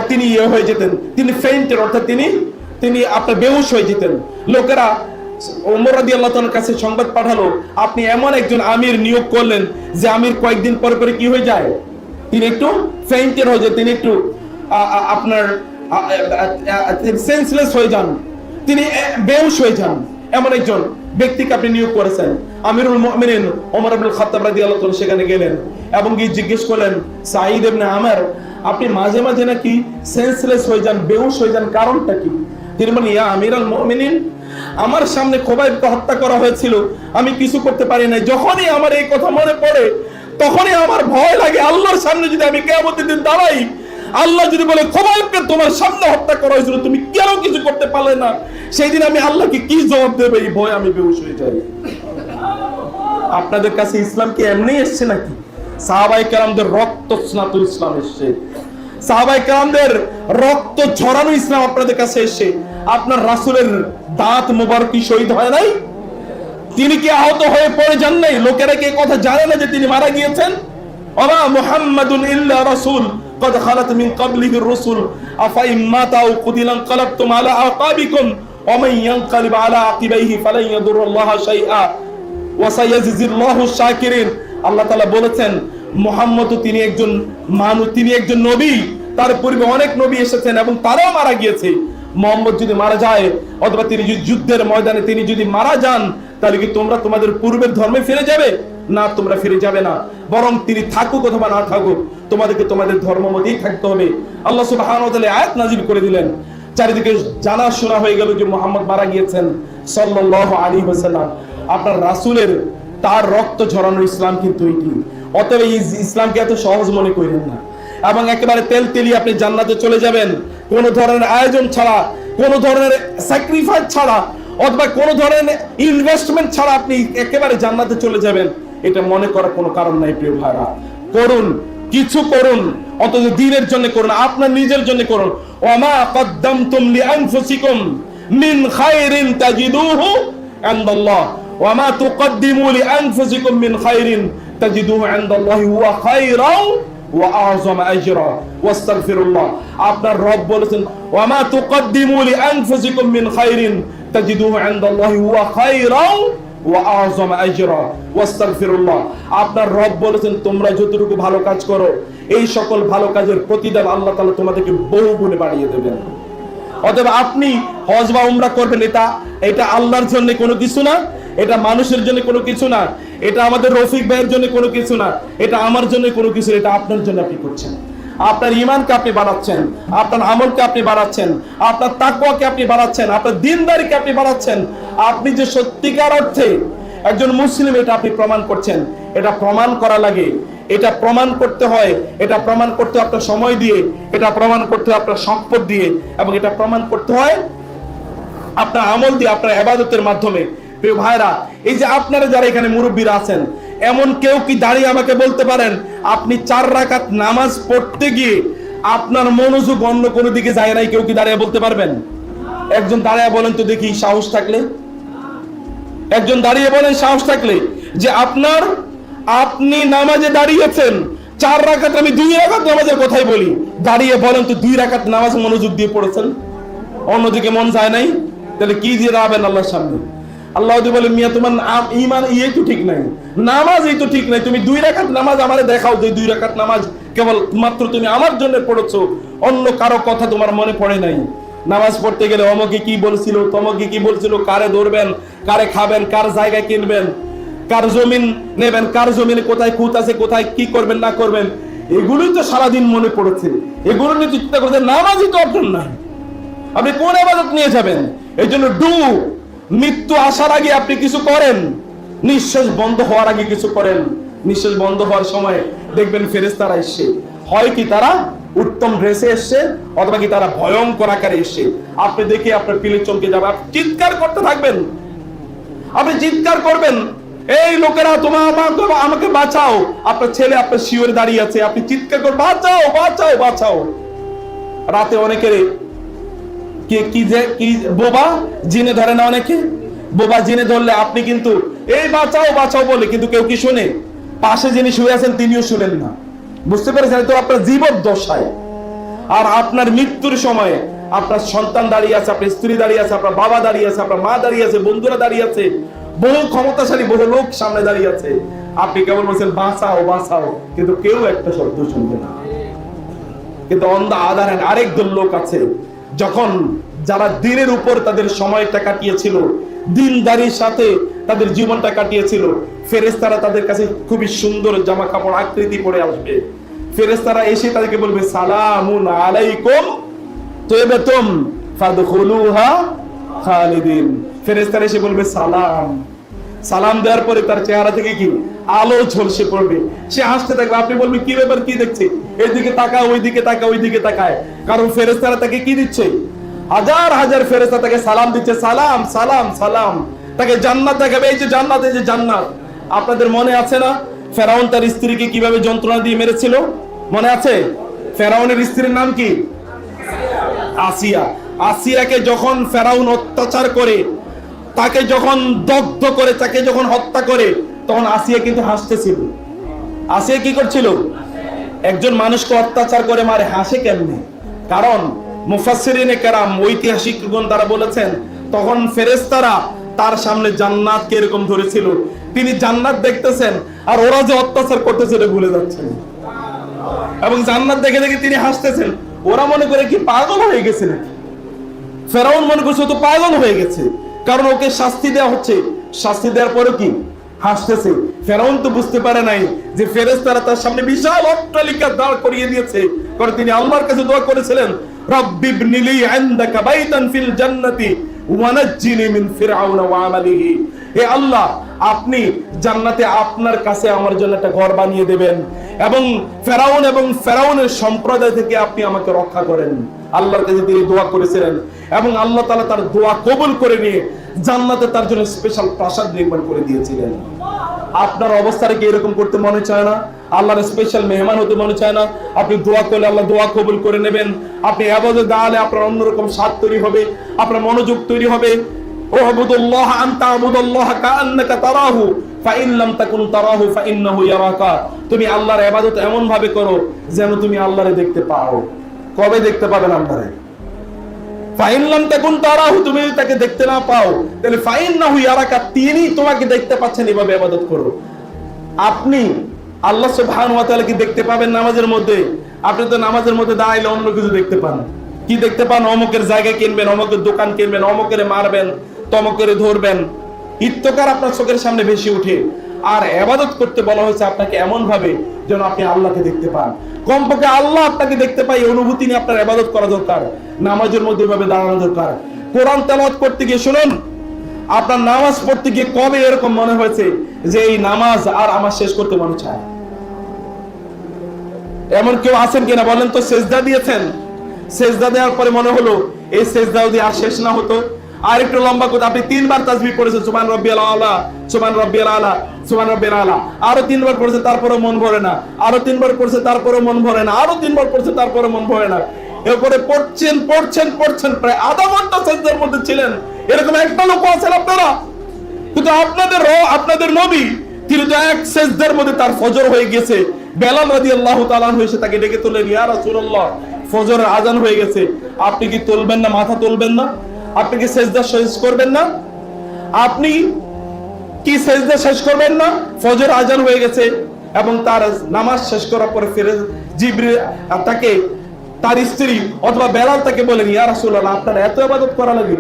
তিনি হয়ে যেতেন, তিনি ফেইন্টের, অর্থাৎ তিনি আপনার বেহুশ হয়ে যেতেন। লোকেরা ওমর রাদিয়াল্লাহু তাআলার কাছে সংবাদ পাঠালো, আপনি এমন একজন আমির নিয়োগ করলেন যে আমির কয়েকদিন পরে পরে কি হয়ে যায়, তিনি একটু ফেইন্টের হয়ে যায়, তিনি একটু আপনার সেন্সলেস হয়ে যান, তিনি বেহুশ হয়ে যান। এমন একজন ব্যক্তিকে আপনি নিয়োগ করেছেন। আমিরুল মুমিনিন ওমর ইবনে খাত্তাব রাদিয়াল্লাহু তাআলা সেখানে গেলেন এবং গিয়ে জিজ্ঞেস করলেন, সাঈদ ইবনে আমর, আপনি মাঝে মাঝে নাকি সেন্সলেস হয়ে যান, বেহুশ হয়ে যান, কারণটা কি? তিনি বলেন, ইয়া আমিরুল মুমিনিন, আমার সামনে খোবাইবকে হত্যা করা হয়েছিল, আমি কিছু করতে পারি না। যখনই আমার এই কথা মনে পড়ে, তখনই আমার ভয় লাগে, আল্লাহর সামনে যদি আমি কিয়ামতের দিন দাঁড়াই, আল্লাহ যদি বলে খোবাইবকে তোমার সামনে হত্যা করা হয়েছিল, তুমি কেন কিছু করতে পারলে না, সেই দিন আমি আল্লাহকে কি জবাব দেব? এই ভয় আমি বেহুশ হয়ে যাই। আপনাদের কাছে ইসলাম কি এমনি এসছে নাকি? সাহাবায়ে কেরামদের রক্ত স্নাত ইসলাম এসছে, সাহাবায়ে কেরামদের রক্ত ঝরানো ইসলাম আপনাদের কাছে এসছে। আপনার রাসূলের দাঁত মোবারক কি শহীদ হয় নাই? তিনি কি আহত হয়ে পড়ে যান নাই? লোকেরা কি কথা জানে না যে তিনি মারা গিয়েছেন? ওমা মুহাম্মাদুন ইল্লা রাসূল قد خلت من قبله الرسل أفإن مات أو قتل انقلبتم على أعقابكم ومن ينقلب على عقبيه فلن يضر الله شيئا وسيجزي الله الشاكرين। আল্লাহ তাআলা বলেছেন, মুহাম্মদ তিনি একজন মানুষ, তিনি একজন নবী, তার পূর্বে অনেক নবী এসেছেন এবং তারাও মারা গিয়েছে। মুহাম্মদ যদি মারা যায়, অথবা তিনি যদি যুদ্ধের ময়দানে তিনি যদি মারা যান, তাহলে কি তোমরা তোমাদের পূর্বের ধর্মে ফিরে যাবে? না, তোমরা ফিরে যাবে না, বরং তিনি থাকুক অথবা না থাকুক, তোমাদেরকে তোমাদের ধর্ম মতেই থাকতে হবে। আল্লাহ সুবহানাহু ওয়া তাআলা আয়াত নাযিল করে দিলেন। চারিদিকে জানা শোনা হয়ে গেল যে মুহাম্মদ মারা গিয়েছেন সাল্লাল্লাহু আলাইহি ওয়াসাল্লাম। আপনার রাসূলের তার রক্ত ঝরানো ইসলাম কিন্তু এটি। অতএব এই ইসলামকে এত সহজ মনে করেন না, এবং একেবারে তেলতেলি আপনি জান্নাতে চলে যাবেন কোন ধরনের আয়োজন ছাড়া, কোন ধরনের স্যাক্রিফাইস ছাড়া, অথবা কোন ধরনের ইনভেস্টমেন্ট ছাড়া আপনি একেবারে জান্নাতে চলে যাবেন, এটা মনে করার কোনো কারণ নাই। প্রিয় ভাইরা, করুন, কিছু করুন, অন্তত দ্বীনের জন্য করুন, আপনার নিজের জন্য করুন। ওয়ামা কদ্দামতুম লিআনফুসিকুম মিন খায়রিন তাজিদুহু ইনদাল্লাহ ওয়ামা তুকদ্দিমু লিআনফুসিকুম মিন খায়রিন তাজিদুহু ইনদাল্লাহি হুয়া খায়রান ওয়া আযমা আজরা ওয়াস্তাগফিরুল্লাহ। আপনার রব বলেছেন, ওয়ামা তুকদ্দিমু লিআনফুসিকুম মিন খায়রিন তাজিদুহু ইনদাল্লাহি হুয়া খায়রান ওয়া আযম আজরা ওয়াস্তাগফিরুল্লাহ। আপনার রব বলেছেন তোমরা যতটুকু ভালো কাজ করো এই সকল ভালো কাজের প্রতিদান আল্লাহ তাআলা তোমাদেরকে বহু গুণে বাড়িয়ে দেবেন। অতএব আপনি হজ বা উমরা করবেন, এটা আল্লাহর জন্য কোনো কিছু না, এটা মানুষের জন্য কোনো কিছু না, এটা আমাদের রফিক ভাইয়ের জন্য কোনো কিছু না, এটা আমার জন্য কোনো কিছু, এটা আপনার জন্য আপনি করছেন। আপনার ঈমানকে আপনি বাড়াচ্ছেন, আপনার আমলকে আপনি বাড়াচ্ছেন, আপনার তাকওয়াকে আপনি বাড়াচ্ছেন, আপনার দ্বীনদারিকে আপনি বাড়াচ্ছেন। আপনি যে সত্যিকার অর্থে একজন মুসলিম এটা আপনি প্রমাণ করছেন। এটা প্রমাণ করা লাগে, এটা প্রমাণ করতে হয়, এটা প্রমাণ করতে আপনার সময় দিয়ে, এটা প্রমাণ করতে হয় আপনার সম্পদ দিয়ে, এবং এটা প্রমাণ করতে হয় আপনার আমল দিয়ে, আপনার ইবাদতের মাধ্যমে। প্রিয় ভাইরা, এই যে আপনারা যারা এখানে মুরব্বীরা আছেন, এমন কেউ কি দাঁড়িয়ে আমাকে বলতে পারেন আপনি 4 রাকাত নামাজ পড়তে গিয়ে আপনার মনোযোগ অন্য কোনো দিকে যায় নাই? কেউ কি দাঁড়িয়ে বলতে পারবেন? একজন দাঁড়িয়ে বলেন তো দেখি, সাহস থাকলে একজন দাঁড়িয়ে বলেন, সাহস থাকলে, যে আপনি নামাজে দাঁড়িয়েছেন 4 রাকাত, আমি 2 রাকাত নামাজের কথাই বলি, দাঁড়িয়ে বলেন তো 2 রাকাত নামাজ মনোযোগ দিয়ে পড়েছেন, অন্যদিকে মন যায় নাই? তাহলে কি দিয়ে দাঁড়াবেন আল্লাহর সামনে? আল্লাহ যদি বলে মিয়া তোমার ঈমান তো ঠিক নাই, নামাজ তো ঠিক নাই, তুমি 2 রাকাত নামাজ আমারে দেখাও, যে 2 রাকাত নামাজ কেবল মাত্র তুমি আমার জন্য পড়েছো, অন্য কারো কথা তোমার মনে পড়ে নাই। নামাজ পড়তে গেলে অমকে কি বলছিল, তমকে কি বলছিল, কারে ধরবেন, কারে খাবেন, কার জায়গা কিনবেন, কার জমিন নেবেন, কার জমিনে কোথায় খুঁত আছে, কোথায় কি করবেন না করবেন, এগুলোই তো সারাদিন মনে পড়েছে। এগুলো নিয়ে চিন্তা করতে নামাজই তো অর্জন নাই, আপনি কোন ইবাদত নিয়ে যাবেন? এই জন্য মৃত্যু আসার আগে আপনি কিছু করেন, নিঃশ্বাস বন্ধ হওয়ার আগে কিছু করেন। নিঃশ্বাস বন্ধ হওয়ার সময় দেখবেন ফেরেশতারা এসে, হয় কি তারা উত্তম ড্রেসে এসে, অথবা কি তারা ভয়ঙ্কর আকারে এসে, আপনি দেখে আপনার পিলে চমকে যাবে, আপনি চিৎকার করতে থাকবেন, আপনি চিৎকার করবেন, এই লোকেরা তোমার আমাকে বাঁচাও। আপনার ছেলে আপনার শিওরে দাঁড়িয়ে আছে, আপনি চিৎকার করবেন, বাঁচাও বাঁচাও বাঁচাও। রাতে অনেকের কি বোবা জিনে ধরে না, অনেকে বোবা জিনে ধরলে আপনি কিন্তু এই বাঁচাও বাঁচাও বলে, কিন্তু কেউ কি শুনে? পাশে যিনি শুয়ে আছেন তিনিও শুনেন না। বুঝতে পেরেছেন? তো আপনার জীবদ্দশায়। আর আপনার মৃত্যুর সময়ে আপনার সন্তান দাঁড়িয়ে আছে, আপনার স্ত্রী দাঁড়িয়ে আছে, আপনার বাবা দাঁড়িয়ে আছে, আপনার মা দাঁড়িয়ে আছে, বন্ধুরা দাঁড়িয়ে আছে, বহু ক্ষমতাশালী বহু লোক সামনে দাঁড়িয়ে আছে, আপনি কেবল বলছেন বাঁচাও বাঁচাও, কিন্তু কেউ একটা শব্দ শুনবে না। কিন্তু অন দা আদার হ্যান্ড আরেক দল লোক আছে, যখন যারা দিনের উপর তাদের সময়টা কাটিয়েছিল, দিনদারির সাথে তাদের জীবনটা কাটিয়েছিল, ফেরেশতারা তাদের কাছে খুবই সুন্দর জামা কাপড় আকৃতি পরে আসবে। ফেরেশতারা এসে তাদেরকে বলবে সালামুন আলাইকুম তাইবাতুম ফাদখুলুহা খালিদিন। ফেরেশতারা এসে বলবে সালাম। সালাম দেওয়ার পরে তার চেহারা থেকে কি আলো ঝলসে পড়বে, সে হাসতে থাকবে। আপনি বলবেন কি ব্যাপার, কি দেখছে, এইদিকে তাকা ওইদিকে তাকা ওইদিকে তাকায়, কারণ ফেরেশতারা তাকে কি দিচ্ছে? হাজার হাজার ফেরেশতা তাকে সালাম দিচ্ছে, সালাম সালাম সালাম। তাকে জান্নাত দেখাবে, এই যে জান্নাত, এই যে জান্নাত। আপনাদের মনে আছে না ফেরাউন তার স্ত্রীকে কিভাবে যন্ত্রণা দিয়ে মেরেছিল? মনে আছে? ফেরাউনের স্ত্রীর নাম কি? আসিয়া। আসিয়াকে যখন ফেরাউন অত্যাচার করে, তাকে যখন দগ্ধ করে, তাকে যখন হত্যা করে, তখন আসিয়া কিন্তু হাসতেছিল। আসিয়া কি করছিল? একজন মানুষকে অত্যাচার করে মারে, হাসে কেমনে? কারণ মুফাসসিরিনে কেরাম, ঐতিহাসিকগণ তারা বলেছেন তখন ফেরেশতারা তার সামনে জান্নাতকে এরকম ধরেছিল, তিনি জান্নাত দেখতেছেন আর ওরা যে অত্যাচার করতেছে এটা ভুলে যাচ্ছেন, এবং জান্নাত দেখে দেখে তিনি হাসতেছেন। ওরা মনে করে কি পাগল হয়ে গেছে নাকি? ফেরাউন মনে করছে তো পাগল হয়ে গেছে, কারণ ওকে শাস্তি দেওয়া হচ্ছে, শাস্তি দেওয়ার পরে কি হাসতেছে। ফেরাউন তো বুঝতে পারে নাই যে ফেরেশতারা তার সামনে বিশাল অট্টালিকা দাঁড় করিয়ে দিয়েছে, কারণ তিনি আল্লাহর কাছে দোয়া করেছিলেন রাব্বিবনিলি ইনদাকা বাইতান ফিল জান্নাতি ওয়া নাজ্জিনি মিন ফিরআউন ওয়া আমালিহি। হে আল্লাহ, আপনি জান্নাতে আপনার কাছে আমার জন্য একটা ঘর বানিয়ে দেবেন, এবং ফেরাউনের সম্প্রদায় থেকে আপনি আমাকে রক্ষা করেন। আল্লাহর কাছে তিনি দোয়া করেছিলেন, এবং আল্লাহ তাআলা তার দোয়া কবুল করে নিয়ে জান্নাতে তার জন্য স্পেশাল প্রাসাদ নির্মাণ করে দিয়েছিলেন। আপনার অবস্থাটা কি এরকম করতে মনে চায় না? আল্লাহর স্পেশাল মেহমান হতে মনে চায় না? আপনি দোয়া করলে আল্লাহ দোয়া কবুল করে নেবেন, আপনি ইবাদত দাঁড়ালে আপনার অন্যরকম স্বাদ তৈরি হবে, আপনার মনোযোগ তৈরি হবে। ওয়াবুদুল্লাহ আনতা আবুদুল্লাহ কাআন্নাকা তারাহু ফাইন লাম তাকুন তারাহু ফাইন্নাহু ইয়ারাকা। তুমি আল্লাহর ইবাদত এমন ভাবে করো যেন তুমি আল্লাহরে দেখতে পাও। কবে দেখতে পাবেন আল্লাহরে? ফাইন লাম তাকুন তারাহু, তুমি যদি তাকে দেখতে না পাও তাহলে ফাইন্নাহু ইয়ারাকা, তিনি তোমাকে দেখতে পাচ্ছেন, এভাবে ইবাদত করো। আপনি আল্লাহ সুবহানাহু ওয়া তাআলা কি দেখতে পাবেন নামাজের মধ্যে? আপনি তো নামাজের মধ্যে দাঁড়াইলে অন্য কিছু দেখতে পান। কি দেখতে পান? অমুকের জায়গা কিনবেন, অমুকের দোকান কিনবেন, অমুকের মারবেন, তমুকের ধরবেন, ইত্তকার আপনার চোখের সামনে বেশি উঠে। আর ইবাদত করতে বলা হয়েছে আপনাকে এমন ভাবে যেন আপনি আল্লাহকে দেখতে পান। কমপক্ষে আল্লাহ আপনাকে দেখতে পাই, অনুভূতি নিয়ে আপনার ইবাদত করা দরকার। নামাজের মধ্যে এভাবে দাঁড়ানো দরকার। কোরআন তেলাওয়াত করতে গিয়ে শুনুন, আপনার নামাজ পড়তে গিয়ে কবে এরকম মনে হয়েছে যে এই নামাজ আর আমার শেষ করতে মনে চায়? এমন কেউ আছেন কিনা বলেন তো? সেজদা দিয়েছেন, সেজদা দেওয়ার পরে মনে হলো এই সেজদা যদি আর শেষ না হতো, আর একটু লম্বা করতে। আপনি 3 বার তাসবিহ পড়েছেন, সুবহান রাব্বিয়াল আলা, সুবহান রাব্বিয়াল আলা, সুবহান রাব্বিয়াল আলা, আরো 3 বার পড়েছেন, তারপরে মন ভরে না, আরো 3 বার পড়ছেন, তারপরে মন ভরে না, আরো 3 বার পড়ছেন, তারপরে মন ভরে না। এরপরে পড়ছেন পড়ছেন পড়ছেন, প্রায় আধা ঘন্টা সেজদার মধ্যে ছিলেন। এরকম একটা লোক আছেন আপনারা? কিন্তু আপনাদের নবী, তিনি তো এক সেজদার মধ্যে তার ফজর হয়ে গেছে। বেলাল রাদিয়াল্লাহু তাআলা এসে তাকে ডেকে তুললেন, ইয়া রাসূলুল্লাহ, ফজরের আজান হয়ে গেছে, আপনি কি তুলবেন না, মাথা তুলবেন না? আপনি কি সেজদা শেষ করবেন না? আপনি কি সেজদা শেষ করবেন না? ফজর আজান হয়ে গেছে। এবং তার নামাজ শেষ করার পরে জিবরিল তাকে, তার স্ত্রী অথবা বেলাল তাকে বলেন, ইয়া রাসূলুল্লাহ, আপনার এত ইবাদত করা লাগে,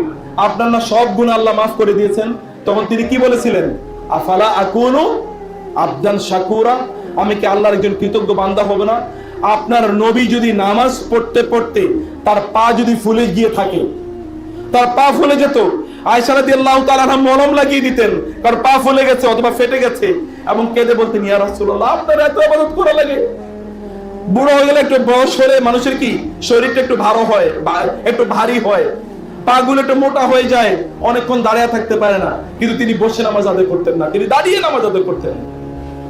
আপনার না সব গুনাহ আল্লাহ মাফ করে দিয়েছেন? তখন তিনি কি বলেছিলেন? আফালা আকুনু আবদান শাকুরা, আমি কি আল্লাহর একজন কৃতজ্ঞ বান্দা হব না? আপনার নবী যদি নামাজ পড়তে পড়তে তার পা যদি ফুলে গিয়ে থাকে, তার পা ফুলে যেত, আয়েশা রাদিয়াল্লাহু তাআলা মলম লাগিয়ে দিতেন, কারণ পা ফুলে গেছে অথবা ফেটে গেছে, এবং কেঁদে বলতেন, ইয়া রাসূলুল্লাহ, আপনার এত ইবাদত করা লাগে। বুড়ো হয়ে গেলে একটু বয়স হলে মানুষের কি শরীরটা একটু ভারী হয়, একটু ভারী হয়, পাগুলো একটু মোটা হয়ে যায়, অনেকক্ষণ দাঁড়িয়ে থাকতে পারে না। কিন্তু তিনি বসে নামাজ আদায় করতেন না, তিনি দাঁড়িয়ে নামাজ আদায় করতেন।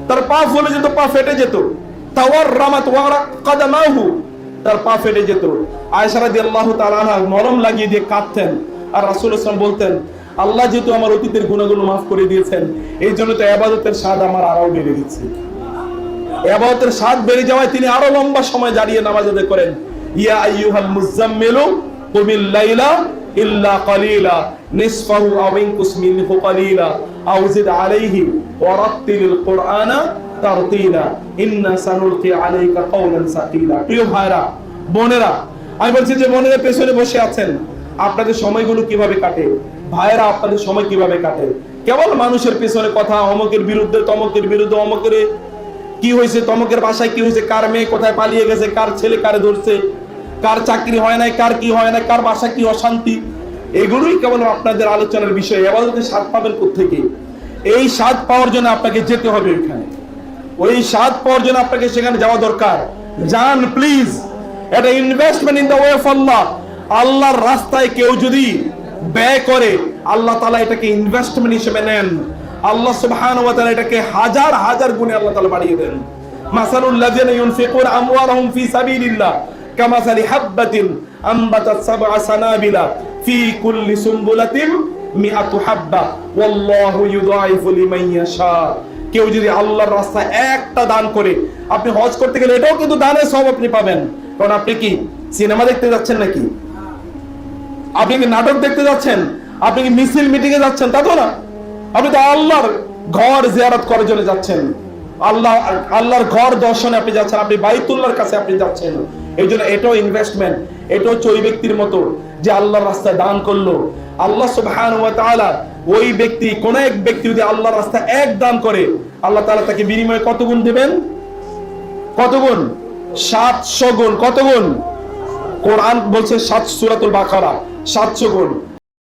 তার পা ফুলে যেত, পা ফেটে যেত, তাওয়াররামাত ওয়ারাক কাদামাহু, তার পা ফেটে যেত। আয়েশা রাদিয়াল্লাহু তাআলা মলম লাগিয়ে দিয়ে কাঁদতেন। আর রাসূল সাল্লাল্লাহু আলাইহি ওয়াসাল্লাম বলতেন, আল্লাহ যেহেতু আমার অতীতের গুনাহগুলো মাফ করে দিয়েছেন, এই জন্য তো ইবাদতের স্বাদ আমার আরো বেড়ে গেছে। ইবাদতের স্বাদ বেড়ে যাওয়ায় তিনি আরো লম্বা সময় দাঁড়িয়ে নামাজ আদায় করেন। ইয়া আইয়ুহাল মুযাম্মিলু কুমিল লাইলা ইল্লা কালিলা নিসফাহু আও ইনকুস মিনহু কালিলা আও জিদ আলাইহি ওয়া রাত্তিলিল কুরআনা তারতিলা ইন্না সানুলকি আলাইকা কাওলান সাকিলা। প্রিয় ভাইরা, বোনেরা, আমি বলছি যে বোনেরা পেছনে বসে আছেন, আপনাদের সময়গুলো কিভাবে কাটে? ভাইরা, আপনাদের সময় কিভাবে কাটে? কেবল মানুষের পেছনে কথা, অমুকের বিরুদ্ধে, তমুকের বিরুদ্ধে, অমুকের কি হয়েছে, তমুকের বাসায় কি হয়েছে, কার মেয়ে কোথায় পালিয়ে গেছে, কার ছেলে কারে ধরছে, কার চাকরি হয় নাই, কার কি হয় না, কার বাসা কি অশান্তি, এগুলোই কেবল আপনাদের আলোচনার বিষয়। ইবাদতের স্বাদ পাবেন কোত্থেকে? এই স্বাদ পাওয়ার জন্য আপনাকে যেতে হবে ওইখানে, ওই স্বাদ পাওয়ার জন্য আপনাকে সেখানে যাওয়া দরকার। যান প্লিজ, এটা investment in the way of Allah. আল্লাহর রাস্তায় কেউ যদি ব্যয় করে, আল্লাহ তাআলা এটাকে ইনভেস্টমেন্ট হিসেবে নেন। আল্লাহ সুবহানাহু ওয়া তাআলা এটাকে হাজার হাজার গুণে আল্লাহ তাআলা বাড়িয়ে দেন। মাসালুল লাযিনা ইউনফিকুনা আমওয়ালাহুম ফি সাবিলিল্লাহ কামাসালি হাববাতিন আমবাতাত সাবআ সানাবিলা ফি কুল্লি সুমবুলাতিন মিআতু হাব্বা ওয়াল্লাহু ইউদাইফু লিমান ইয়াশা। কেউ যদি আল্লাহর রাস্তায় একটা দান করে, আপনি হজ করতে গেলে এটাও কিন্তু দানের সওয়াব আপনি পাবেন। কারণ আপনি কি সিনেমা দেখতে যাচ্ছেন নাকি? আপনি কি নাটক দেখতে যাচ্ছেন? আপনি কি মিছিল মিটিং এ যাচ্ছেন? তা তো না, আপনি তো আল্লাহর ঘর জিয়ারত করার জন্য যাচ্ছেন, আল্লাহর ঘর দর্শনে আপনি যাচ্ছেন, আপনি বাইতুল্লাহর কাছে আপনি যাচ্ছেন। এই জন্য এটাও ইনভেস্টমেন্ট। এটা হচ্ছে ওই ব্যক্তির মতো যে আল্লাহর রাস্তায় দান করলো। আল্লাহ সুবহানাহু ওয়া তাআলা ওই ব্যক্তি, কোন এক ব্যক্তি যদি আল্লাহর রাস্তায় এক দান করে, আল্লাহ তাআলা তাকে বিনিময়ে কত গুণ দেবেন? কত গুণ? 700 গুণ। কত গুণ? কোরআন বলছে সূরাতুল বাকারা 700 গুণ।